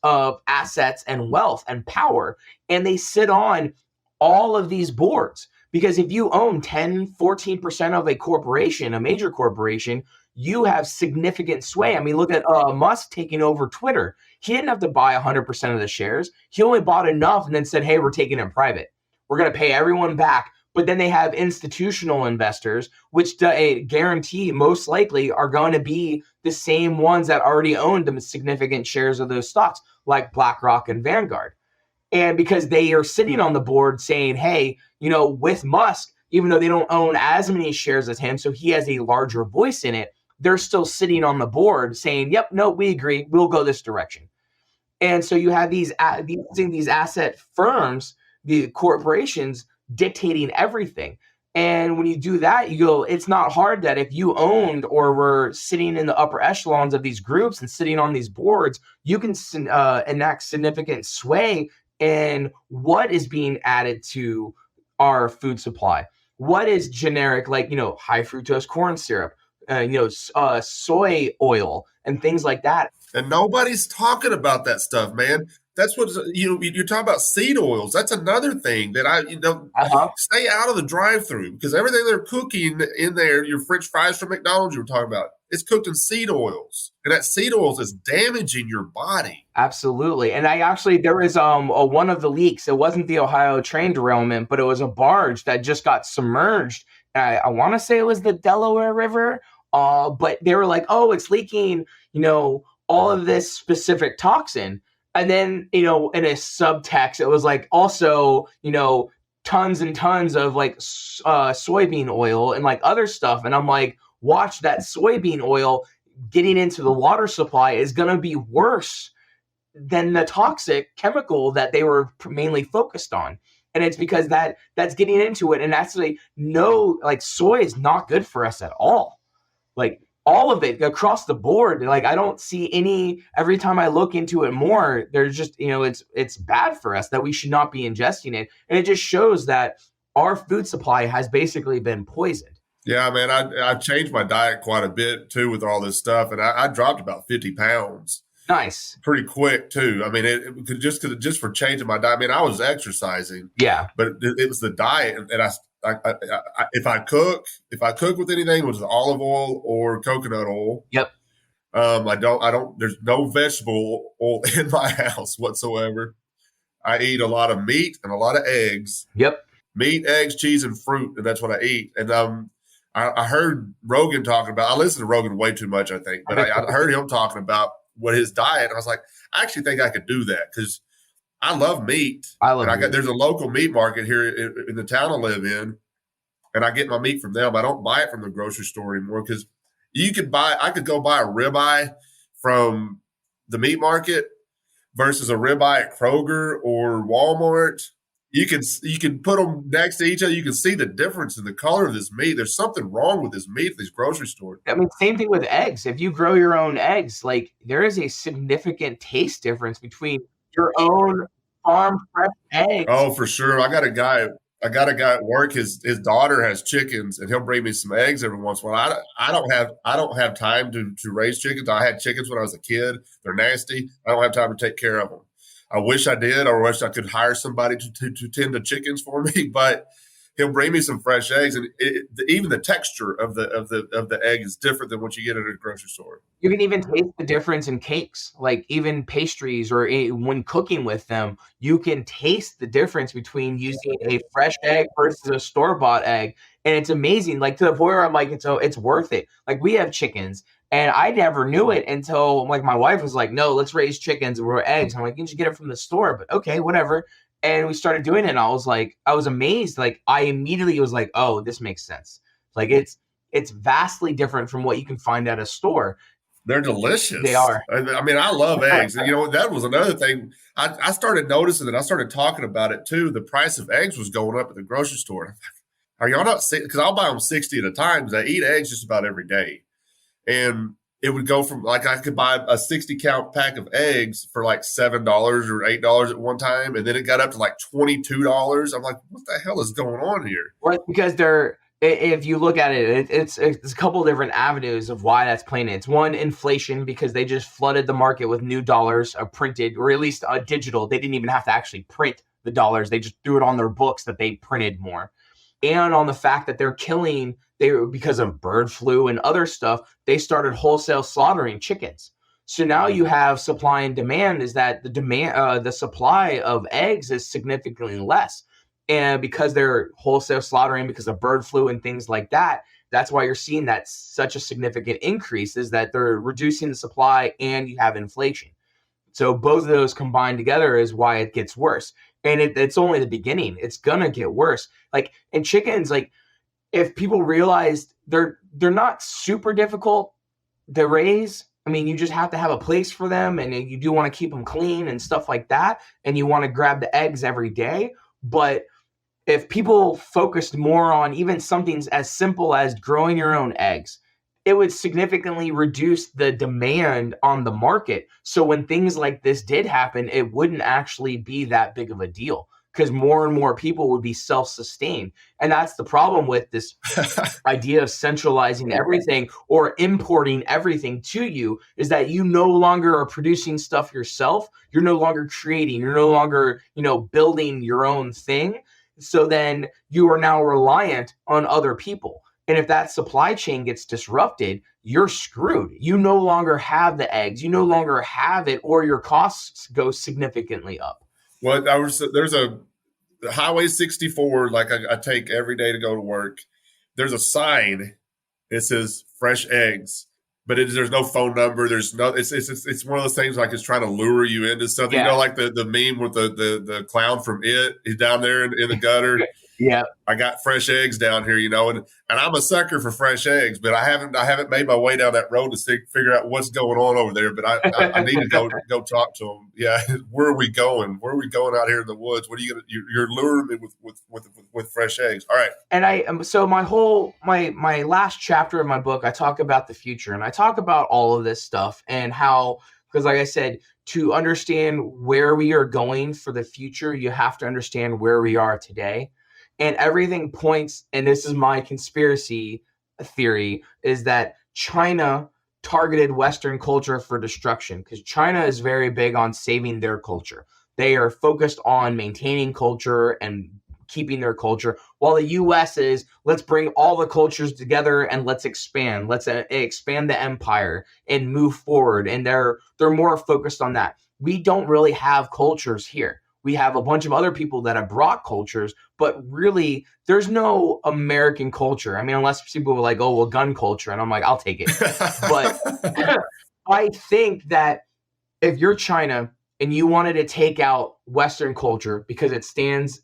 of assets and wealth and power. And they sit on all of these boards. Because if you own 10, 14% of a corporation, a major corporation, you have significant sway. Look at Musk taking over Twitter. He didn't have to buy 100% of the shares. He only bought enough and then said, hey, we're taking it private. We're going to pay everyone back. But then they have institutional investors, which guarantee most likely are going to be the same ones that already owned the significant shares of those stocks, like BlackRock and Vanguard. And because they are sitting on the board saying, hey, with Musk, even though they don't own as many shares as him, so he has a larger voice in it, they're still sitting on the board saying, yep, no, we agree, we'll go this direction. And so you have these asset firms, the corporations, dictating everything. And when you do that, you go, it's not hard that if you owned or were sitting in the upper echelons of these groups and sitting on these boards, you can enact significant sway in what is being added to our food supply. What is generic, high fructose corn syrup, soy oil and things like that. And nobody's talking about that stuff, man. That's what you're talking about. Seed oils. That's another thing that stay out of the drive-through, because everything they're cooking in there, your French fries from McDonald's you were talking about, it's cooked in seed oils, and that seed oils is damaging your body. Absolutely. And there was one of the leaks. It wasn't the Ohio train derailment, but it was a barge that just got submerged. I want to say it was the Delaware River, but they were like, oh, it's leaking, all of this specific toxin. And then, in a subtext, it was like also, tons and tons of like soybean oil and like other stuff. And I'm like, watch, that soybean oil getting into the water supply is going to be worse than the toxic chemical that they were mainly focused on. And it's because that's getting into it. And actually, soy is not good for us at all. Like, all of it across the board. Like, I don't see any, every time I look into it more, there's just, it's bad for us, that we should not be ingesting it. And it just shows that our food supply has basically been poisoned. Yeah, man, I've changed my diet quite a bit too with all this stuff. And I dropped about 50 pounds. Nice. Pretty quick too. I mean, it could just for changing my diet. I mean, I was exercising. Yeah. But it was the diet. And if I cook with anything, it was olive oil or coconut oil. Yep. There's no vegetable oil in my house whatsoever. I eat a lot of meat and a lot of eggs. Yep. Meat, eggs, cheese, and fruit. And that's what I eat. And, I heard Rogan talking about, I listen to Rogan way too much, I think, but I heard him talking about what his diet. And I was like, I actually think I could do that, because I love meat. There's a local meat market here in the town I live in, and I get my meat from them. I don't buy it from the grocery store anymore, because I could go buy a ribeye from the meat market versus a ribeye at Kroger or Walmart. You can put them next to each other. You can see the difference in the color of this meat. There's something wrong with this meat at these grocery stores. I mean, same thing with eggs. If you grow your own eggs, like, there is a significant taste difference between your own farm fresh eggs. Oh, for sure. I got a guy at work. His daughter has chickens, and he'll bring me some eggs every once in a while. I don't have time to raise chickens. I had chickens when I was a kid. They're nasty. I don't have time to take care of them. I wish I did, or wish I could hire somebody to tend to chickens for me. But he'll bring me some fresh eggs, and even the texture of the egg is different than what you get at a grocery store. You can even taste the difference in cakes, like even pastries, or when cooking with them, you can taste the difference between using a fresh egg versus a store-bought egg. And it's amazing, like, to the point where I'm like, it's worth it. Like, we have chickens, and I never knew it until, like, my wife was like, no, let's raise chickens and we're eggs. I'm like, you can just get it from the store, but okay, whatever. And we started doing it, and I was amazed. Like, I immediately was like, oh, this makes sense. Like, it's vastly different from what you can find at a store. They're delicious. They are. I mean, I love eggs. And, that was another thing. I started noticing that. I started talking about it too. The price of eggs was going up at the grocery store. I'm like, are y'all not sick? Because I'll buy them 60 at a time, because I eat eggs just about every day. And it would go from, like, I could buy a 60 count pack of eggs for like $7 or $8 at one time. And then it got up to like $22. I'm like, what the hell is going on here? Well, because if you look at it, it's a couple of different avenues of why that's playing. It's one, inflation, because they just flooded the market with new dollars, printed, or at least digital. They didn't even have to actually print the dollars. They just threw it on their books that they printed more. And on the fact that because of bird flu and other stuff, they started wholesale slaughtering chickens. So now you have supply and demand, is that the supply of eggs is significantly less. And because they're wholesale slaughtering because of bird flu and things like that, that's why you're seeing that such a significant increase, is that they're reducing the supply and you have inflation. So both of those combined together is why it gets worse. And it's only the beginning. It's going to get worse. Like, in chickens, like, if people realized they're not super difficult to raise. I mean, you just have to have a place for them, and you do want to keep them clean and stuff like that. And you want to grab the eggs every day. But if people focused more on even something as simple as growing your own eggs, it would significantly reduce the demand on the market. So when things like this did happen, it wouldn't actually be that big of a deal. because more and more people would be self-sustained. And that's the problem with this idea of centralizing everything or importing everything to you, is that you no longer are producing stuff yourself. You're no longer creating. You're no longer, building your own thing. So then you are now reliant on other people. And if that supply chain gets disrupted, you're screwed. You no longer have the eggs. You no longer have it, or your costs go significantly up. Well, there's a Highway 64, like I take every day to go to work. There's a sign that says fresh eggs, but there's no phone number. There's no. It's one of those things like it's trying to lure you into something. Yeah. Like the meme with the clown from It. He's down there in the gutter. Yeah, I got fresh eggs down here, and I'm a sucker for fresh eggs, but I haven't made my way down that road to figure out what's going on over there. But I need to go talk to them. Yeah, where are we going? Where are we going out here in the woods? What are you gonna? You're luring me with fresh eggs. All right. And so my last chapter of my book, I talk about the future, and I talk about all of this stuff and how, because like I said, to understand where we are going for the future, you have to understand where we are today. And everything points, and this is my conspiracy theory, is that China targeted Western culture for destruction, because China is very big on saving their culture. They are focused on maintaining culture and keeping their culture, while the U.S. is, let's bring all the cultures together and let's expand. Let's expand the empire and move forward. And they're more focused on that. We don't really have cultures here. We have a bunch of other people that have brought cultures, but really there's no American culture. I mean, unless people were like, oh, well, gun culture. And I'm like, I'll take it. But I think that if you're China and you wanted to take out Western culture because it stands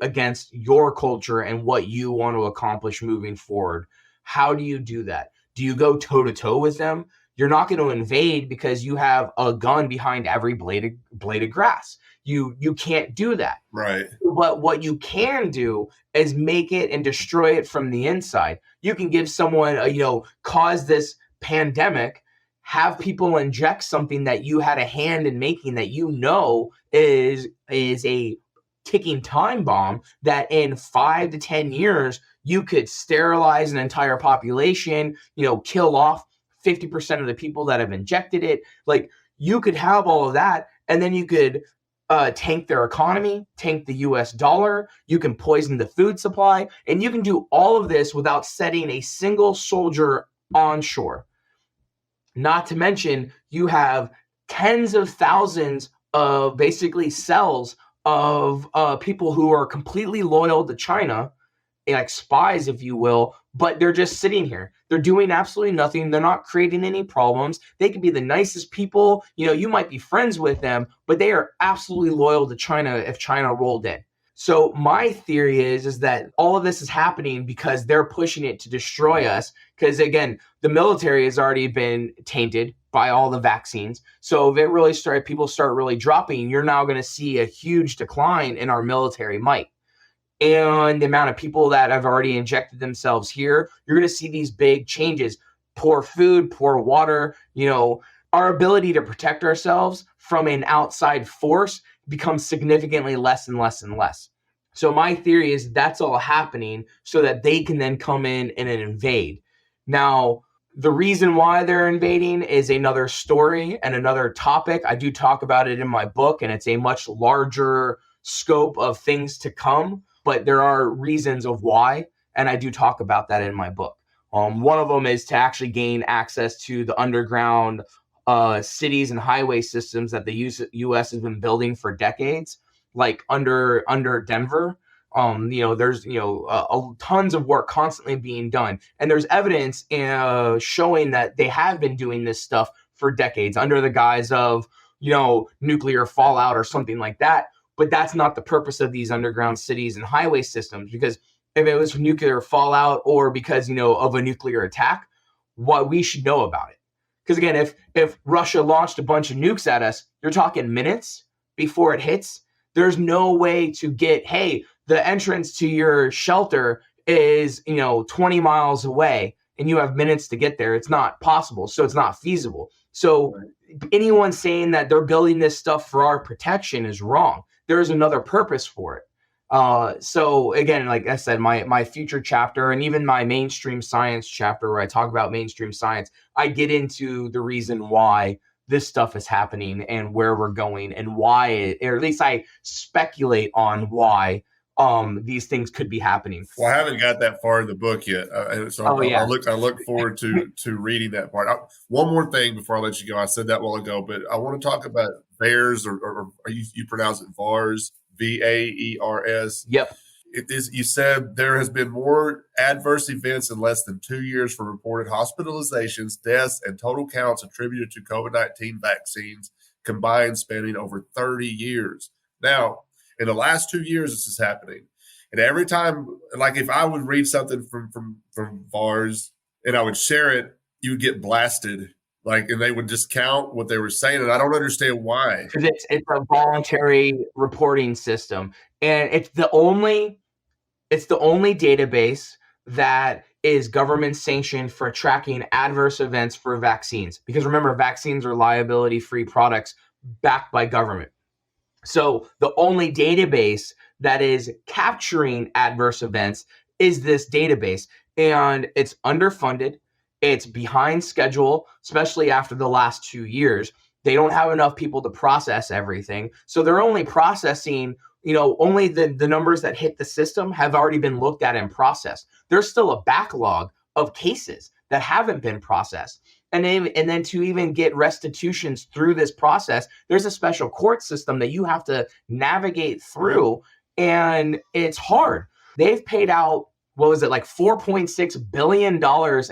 against your culture and what you want to accomplish moving forward, how do you do that? Do you go toe to toe with them? You're not going to invade because you have a gun behind every blade of grass. You can't do that. Right. But what you can do is make it and destroy it from the inside. You can give someone, cause this pandemic, have people inject something that you had a hand in making that is a ticking time bomb that in 5 to 10 years, you could sterilize an entire population, kill off 50% of the people that have injected it. Like, you could have all of that, and then you could tank their economy, tank the US dollar. You can poison the food supply, and you can do all of this without setting a single soldier on shore. Not to mention, you have tens of thousands of basically cells of people who are completely loyal to China, like spies, if you will, but they're just sitting here. They're doing absolutely nothing. They're not creating any problems. They could be the nicest people. You might be friends with them, but they are absolutely loyal to China if China rolled in. So my theory is that all of this is happening because they're pushing it to destroy us. Because again, the military has already been tainted by all the vaccines. So if it really people start really dropping, you're now going to see a huge decline in our military might. And the amount of people that have already injected themselves here, you're going to see these big changes. Poor food, poor water, our ability to protect ourselves from an outside force becomes significantly less and less and less. So my theory is that's all happening so that they can then come in and invade. Now, the reason why they're invading is another story and another topic. I do talk about it in my book, and it's a much larger scope of things to come. But there are reasons of why, and I do talk about that in my book. One of them is to actually gain access to the underground cities and highway systems that the U.S. has been building for decades, like under Denver. There's tons of work constantly being done, and there's evidence showing that they have been doing this stuff for decades under the guise of nuclear fallout or something like that. But that's not the purpose of these underground cities and highway systems, because if it was for nuclear fallout or because, of a nuclear attack, what we should know about it. Because again, if Russia launched a bunch of nukes at us, you're talking minutes before it hits. There's no way to get, hey, the entrance to your shelter is, 20 miles away and you have minutes to get there. It's not possible. So it's not feasible. So anyone saying that they're building this stuff for our protection is wrong. there is another purpose for it. So again, like I said, my future chapter and even my mainstream science chapter, where I talk about mainstream science, I get into the reason why this stuff is happening and where we're going and why, or at least I speculate on why these things could be happening. Well, I haven't got that far in the book yet, so I look forward to reading that part. One more thing before I let you go. I said that a while ago, but I want to talk about VAERS, or you pronounce it VAERS, VAERS. Yep. It is. You said there has been more adverse events in less than 2 years for reported hospitalizations, deaths, and total counts attributed to COVID-19 vaccines combined, spanning over 30 years. Now, in the last 2 years, this is happening. And every time, like if I would read something from VAERS and I would share it, you would get blasted. Like, and they would discount what they were saying. And I don't understand why. Because it's a voluntary reporting system. And it's the only database that is government sanctioned for tracking adverse events for vaccines. Because remember, vaccines are liability-free products backed by government. So the only database that is capturing adverse events is this database, and it's underfunded. It's behind schedule, especially after the last 2 years. They don't have enough people to process everything. So they're only processing, only the numbers that hit the system have already been looked at and processed. There's still a backlog of cases that haven't been processed. And then to even get restitutions through this process, there's a special court system that you have to navigate through, and it's hard. They've paid out, like $4.6 billion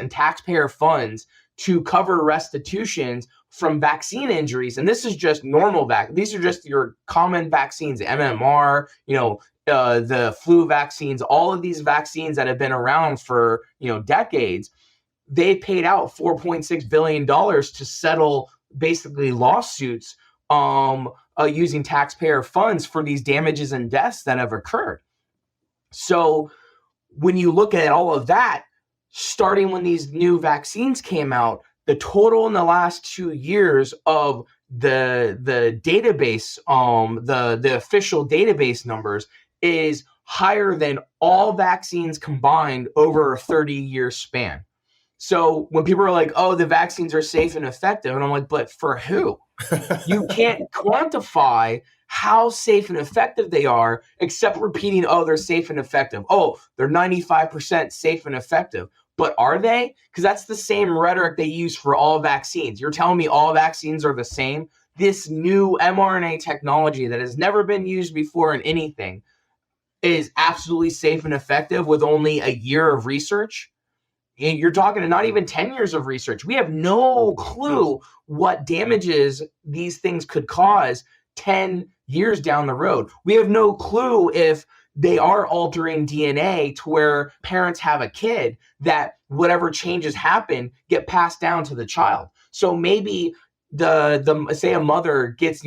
in taxpayer funds to cover restitutions from vaccine injuries. And this is just normal these are just your common vaccines, MMR, the flu vaccines, all of these vaccines that have been around for, decades. They paid out $4.6 billion to settle basically lawsuits using taxpayer funds for these damages and deaths that have occurred. So when you look at all of that, starting when these new vaccines came out, the total in the last 2 years of the database, the official database numbers is higher than all vaccines combined over a 30-year span. So when people are like, oh, the vaccines are safe and effective, and I'm like, but for who? You can't quantify how safe and effective they are except repeating, oh, they're safe and effective. Oh, they're 95% safe and effective. But are they? Because that's the same rhetoric they use for all vaccines. You're telling me all vaccines are the same? This new mRNA technology that has never been used before in anything is absolutely safe and effective with only a year of research. And you're talking to not even 10 years of research. We have no clue what damages these things could cause 10 years down the road. We have no clue if they are altering DNA to where parents have a kid, that whatever changes happen get passed down to the child. So maybe the say a mother gets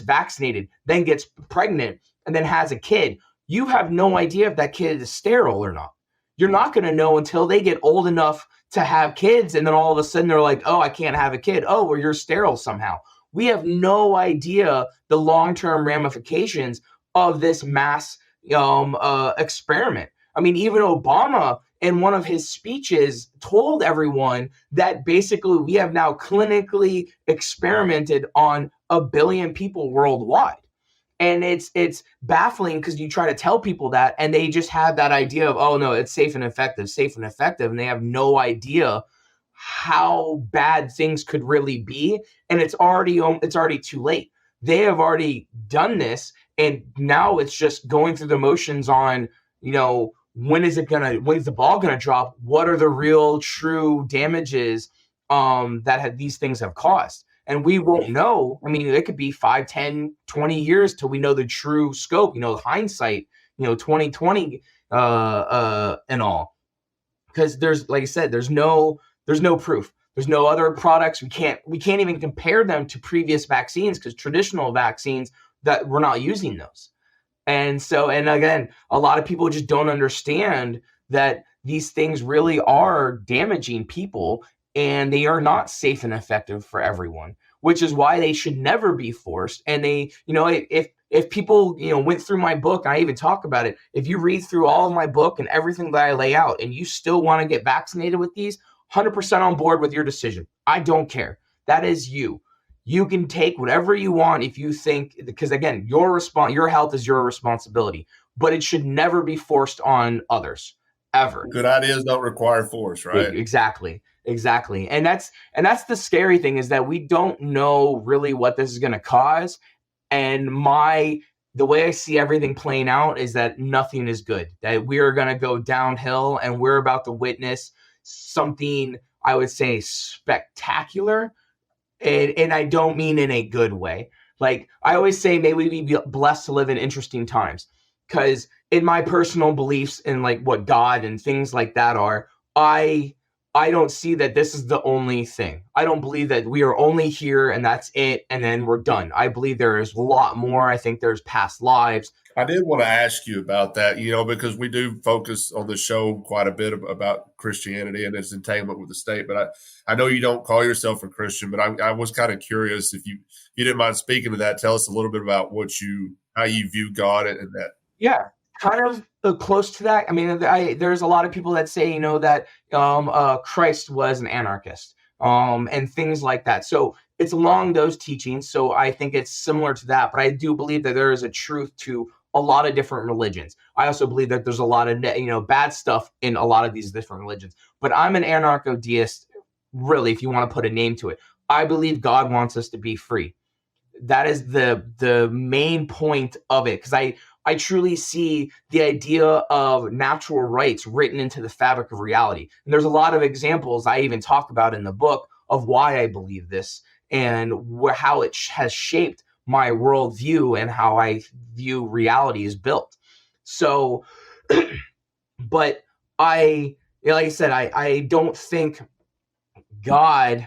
vaccinated, then gets pregnant, and then has a kid. You have no idea if that kid is sterile or not. You're not going to know until they get old enough to have kids, and then all of a sudden they're like, oh, I can't have a kid. Oh, well, you're sterile somehow. We have no idea the long-term ramifications of this mass experiment. I mean, even Obama in one of his speeches told everyone that basically we have now clinically experimented on 1 billion people worldwide. And it's baffling because you try to tell people that and they just have that idea of, oh, no, it's safe and effective. And they have no idea how bad things could really be. And it's already too late. They have already done this. And now it's just going through the motions on, when is the ball going to drop? What are the real true damages these things have caused? And we won't know. I mean, it could be 5, 10, 20 years till we know the true scope, hindsight, 2020 and all. Because there's, like I said, there's no proof. There's no other products. We can't even compare them to previous vaccines because traditional vaccines that we're not using those. And again, a lot of people just don't understand that these things really are damaging people and they are not safe and effective for everyone, which is why they should never be forced. And they, if if people, went through my book, I even talk about it. If you read through all of my book and everything that I lay out and you still want to get vaccinated with these, 100% on board with your decision. I don't care. That is you. You can take whatever you want if you think, because again, your health is your responsibility, but it should never be forced on others, ever. Good ideas don't require force, right? Exactly. And that's the scary thing, is that we don't know really what this is going to cause. And the way I see everything playing out is that nothing is good, that we are going to go downhill, and we're about to witness something, I would say, spectacular. And I don't mean in a good way. Like I always say, may we be blessed to live in interesting times, because in my personal beliefs in like what God and things like that are, I don't see that this is the only thing. I don't believe that we are only here and that's it, and then we're done. I believe there is a lot more. I think there's past lives. I did want to ask you about that, because we do focus on the show quite a bit about Christianity and its entanglement with the state. But I know you don't call yourself a Christian, but I was kind of curious if you didn't mind speaking to that. Tell us a little bit about how you view God and that. Yeah, kind of close to that. I mean, there's a lot of people that say, that Christ was an anarchist and things like that. So it's along those teachings. So I think it's similar to that. But I do believe that there is a truth to a lot of different religions. I also believe that there's a lot of bad stuff in a lot of these different religions. But I'm an anarcho-deist, really, if you want to put a name to it. I believe God wants us to be free. That is the main point of it, because I truly see the idea of natural rights written into the fabric of reality. And there's a lot of examples I even talk about in the book of why I believe this and how it has shaped my worldview and how I view reality is built. So, but like I said, I don't think God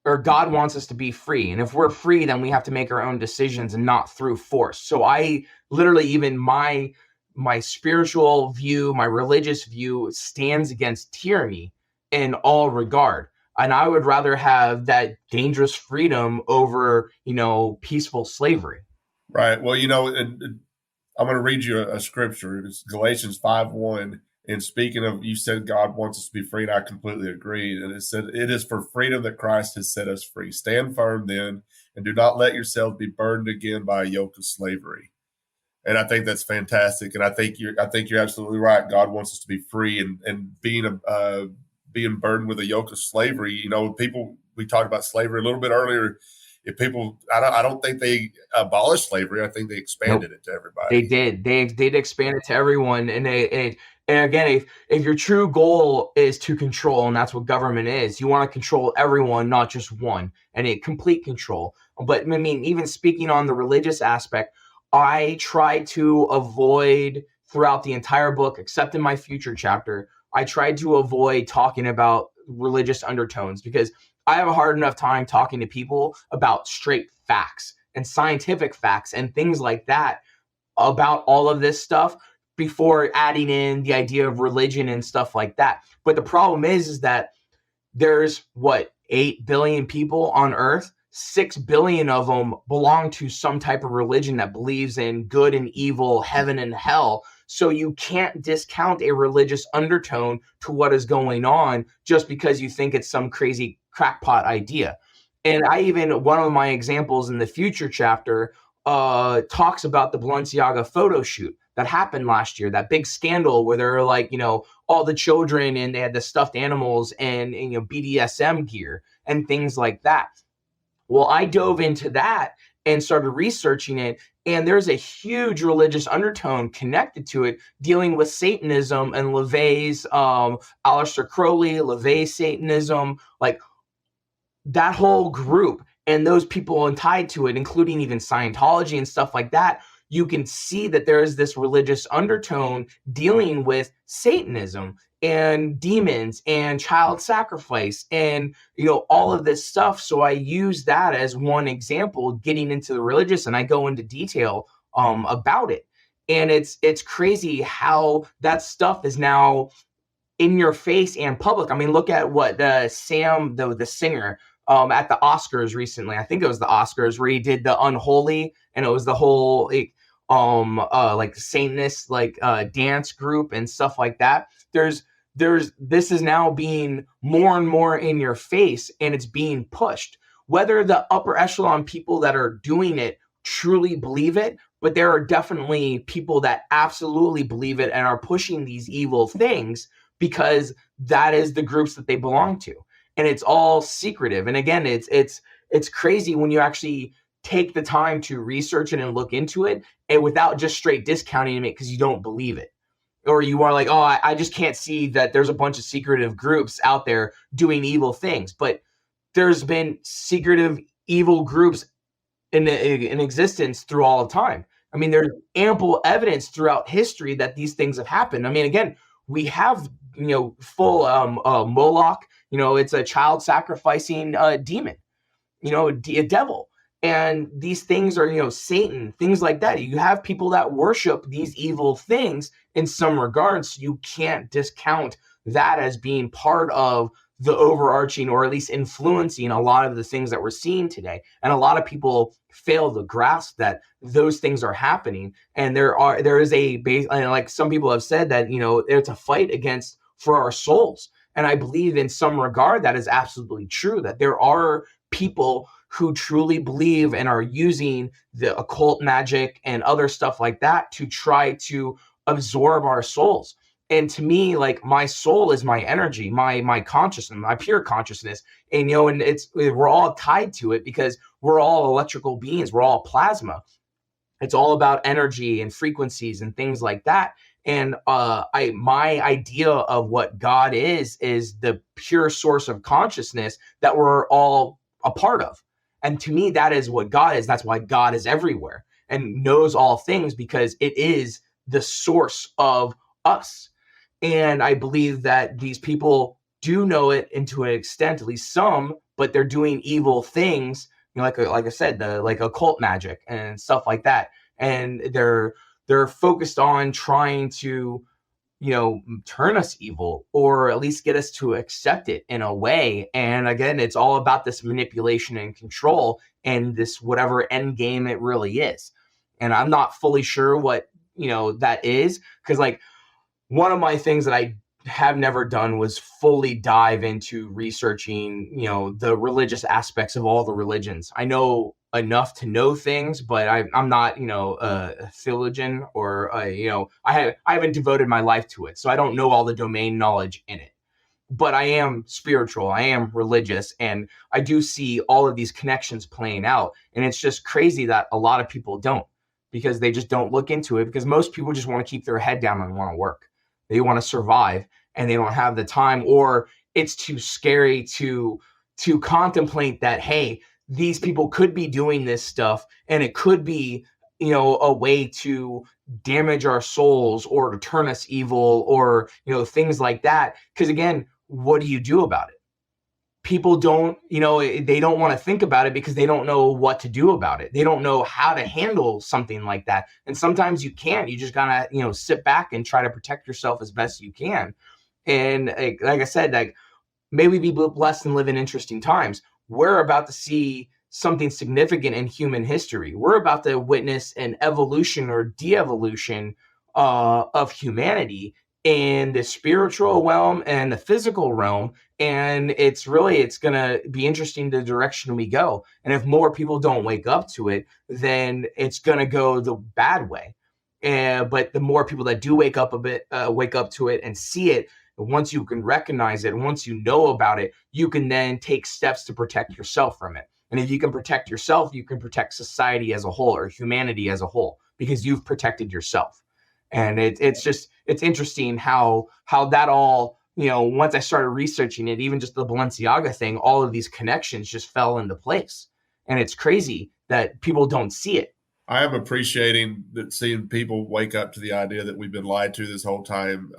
wants us to be free. And if we're free, then we have to make our own decisions and not through force. So I literally, even my spiritual view, my religious view stands against tyranny in all regard. And I would rather have that dangerous freedom over, peaceful slavery. Right. Well, I'm going to read you a scripture. It's Galatians 5:1. And speaking of, you said God wants us to be free, and I completely agree. And it said, it is for freedom that Christ has set us free. Stand firm then, and do not let yourselves be burdened again by a yoke of slavery. And I think that's fantastic. And I think you're absolutely right. God wants us to be free, and being burdened with a yoke of slavery. People, we talked about slavery a little bit earlier. If people, I don't think they abolished slavery. I think they expanded it to everybody. They did. They did expand it to everyone. And again, if your true goal is to control, and that's what government is, you want to control everyone, not just one, and a complete control. But I mean, even speaking on the religious aspect, I try to avoid throughout the entire book, except in my future chapter, I tried to avoid talking about religious undertones, because I have a hard enough time talking to people about straight facts and scientific facts and things like that about all of this stuff before adding in the idea of religion and stuff like that. But the problem is that there's 8 billion people on Earth. 6 billion of them belong to some type of religion that believes in good and evil, heaven and hell. So you can't discount a religious undertone to what is going on just because you think it's some crazy crackpot idea. And one of my examples in the future chapter talks about the Balenciaga photo shoot that happened last year, that big scandal where there were all the children and they had the stuffed animals and BDSM gear and things like that. Well, I dove into that and started researching it, and there's a huge religious undertone connected to it, dealing with Satanism and LaVey's, Aleister Crowley, LaVey Satanism, like that whole group and those people tied to it, including even Scientology and stuff like that. You can see that there is this religious undertone dealing with Satanism and demons and child sacrifice and, all of this stuff. So I use that as one example, getting into the religious, and I go into detail about it. And it's crazy how that stuff is now in your face and public. I mean, look at what the singer, at the Oscars recently. I think it was the Oscars where he did the Unholy, and it was the whole like Satanist dance group and stuff like that. This is now being more and more in your face, and it's being pushed. Whether the upper echelon people that are doing it truly believe it, but there are definitely people that absolutely believe it and are pushing these evil things because that is the groups that they belong to. And it's all secretive. And again, it's crazy when you actually take the time to research it and look into it, and without just straight discounting it because you don't believe it. Or you are like, oh, I just can't see that there's a bunch of secretive groups out there doing evil things. But there's been secretive evil groups in existence through all of time. I mean, there's ample evidence throughout history that these things have happened. I mean, again, we have, full Moloch, it's a child sacrificing demon, a devil. And these things are, Satan, things like that. You have people that worship these evil things in some regards. You can't discount that as being part of the overarching, or at least influencing a lot of the things that we're seeing today. And a lot of people fail to grasp that those things are happening. And there is a base, and like some people have said that, it's a fight for our souls. And I believe in some regard that is absolutely true, that there are people who truly believe and are using the occult magic and other stuff like that to try to absorb our souls. And to me, like, my soul is my energy, my consciousness, my pure consciousness. And, and we're all tied to it because we're all electrical beings. We're all plasma. It's all about energy and frequencies and things like that. And my idea of what God is the pure source of consciousness that we're all a part of. And to me, that is what God is. That's why God is everywhere and knows all things, because it is the source of us. And I believe that these people do know it, into an extent, at least some, but they're doing evil things, like I said, like occult magic and stuff like that. And they're focused on trying to, turn us evil, or at least get us to accept it in a way. And again, it's all about this manipulation and control and this whatever end game it really is. And I'm not fully sure what, that is, because like one of my things that I have never done was fully dive into researching, the religious aspects of all the religions. I know enough to know things, but I'm not, a theologian, or I haven't devoted my life to it, so I don't know all the domain knowledge in it. But I am spiritual, I am religious, and I do see all of these connections playing out. And it's just crazy that a lot of people don't, because they just don't look into it, because most people just want to keep their head down and want to work. They want to survive, and they don't have the time, or it's too scary to contemplate that, hey, these people could be doing this stuff, and it could be, a way to damage our souls or to turn us evil, or, things like that. Because again, what do you do about it? People don't, they don't want to think about it because they don't know what to do about it. They don't know how to handle something like that. And sometimes you can't. You just gotta, sit back and try to protect yourself as best you can. And like I said, like, may we be blessed and live in interesting times. We're about to see something significant in human history. We're about to witness an evolution or de-evolution of humanity in the spiritual realm and the physical realm. And it's going to be interesting the direction we go. And if more people don't wake up to it, then it's going to go the bad way. But the more people that do wake up to it and see it, once you can recognize it, and once you know about it, you can then take steps to protect yourself from it. And if you can protect yourself, you can protect society as a whole, or humanity as a whole, because you've protected yourself. And it's interesting how that all, once I started researching it, even just the Balenciaga thing, all of these connections just fell into place. And it's crazy that people don't see it. I am appreciating that, seeing people wake up to the idea that we've been lied to this whole time.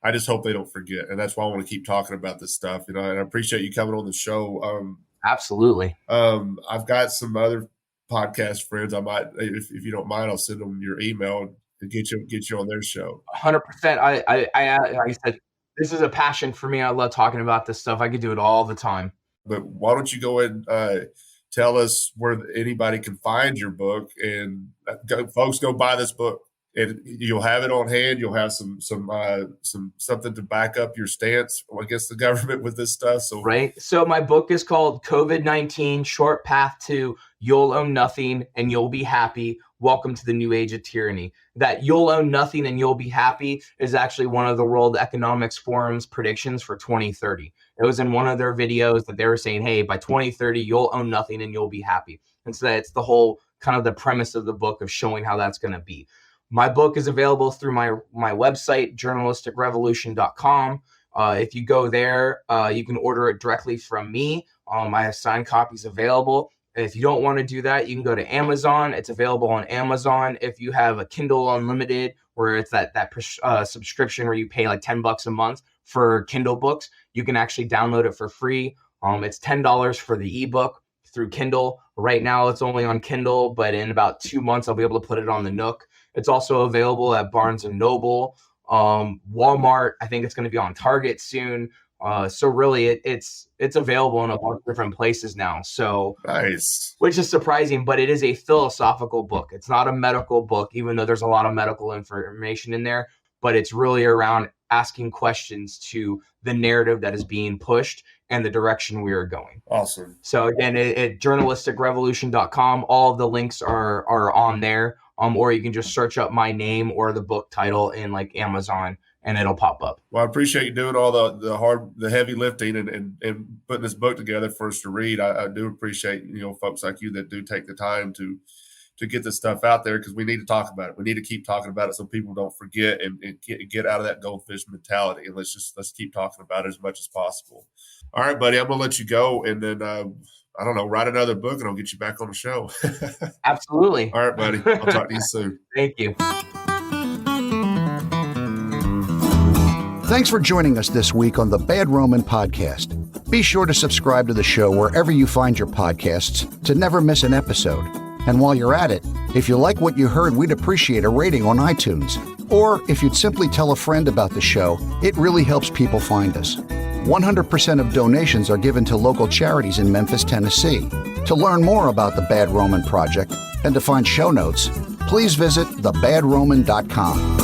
I just hope they don't forget. And that's why I want to keep talking about this stuff, and I appreciate you coming on the show. Absolutely. I've got some other podcast friends. I might, if you don't mind, I'll send them your email and get you on their show. 100%. I said, this is a passion for me. I love talking about this stuff. I could do it all the time. But why don't you go ahead and tell us where anybody can find your book, and folks, go buy this book. And you'll have it on hand. You'll have some something to back up your stance against the government with this stuff. So right. So my book is called COVID-19: Short Path to You'll Own Nothing and You'll Be Happy. Welcome to the New Age of Tyranny. That you'll own nothing and you'll be happy is actually one of the World Economic Forum's predictions for 2030. It was in one of their videos that they were saying, hey, by 2030, you'll own nothing and you'll be happy. And so that's the whole kind of the premise of the book, of showing how that's going to be. My book is available through my website, journalisticrevolution.com. If you go there, you can order it directly from me. I have signed copies available. If you don't want to do that, you can go to Amazon. It's available on Amazon. If you have a Kindle Unlimited, where it's that subscription where you pay like $10 a month for Kindle books, you can actually download it for free. It's $10 for the ebook through Kindle. Right now, it's only on Kindle, but in about 2 months, I'll be able to put it on the Nook. It's also available at Barnes & Noble, Walmart. I think it's going to be on Target soon. So really, it's available in a bunch of different places now. So nice, which is surprising, but it is a philosophical book. It's not a medical book, even though there's a lot of medical information in there. But it's really around asking questions to the narrative that is being pushed and the direction we are going. Awesome. So again, at journalisticrevolution.com, all of the links are on there. Or you can just search up my name or the book title in like Amazon, and it'll pop up. Well, I appreciate you doing all the heavy lifting and putting this book together for us to read. I do appreciate, folks like you that do take the time to get this stuff out there, because we need to talk about it. We need to keep talking about it so people don't forget and get out of that goldfish mentality. And let's keep talking about it as much as possible. All right, buddy, I'm going to let you go, and then I don't know, write another book and I'll get you back on the show. Absolutely. All right, buddy. I'll talk to you soon. Thank you. Thanks for joining us this week on the Bad Roman Podcast. Be sure to subscribe to the show wherever you find your podcasts to never miss an episode. And while you're at it, if you like what you heard, we'd appreciate a rating on iTunes. Or if you'd simply tell a friend about the show, it really helps people find us. 100% of donations are given to local charities in Memphis, Tennessee. To learn more about the Bad Roman Project and to find show notes, please visit thebadroman.com.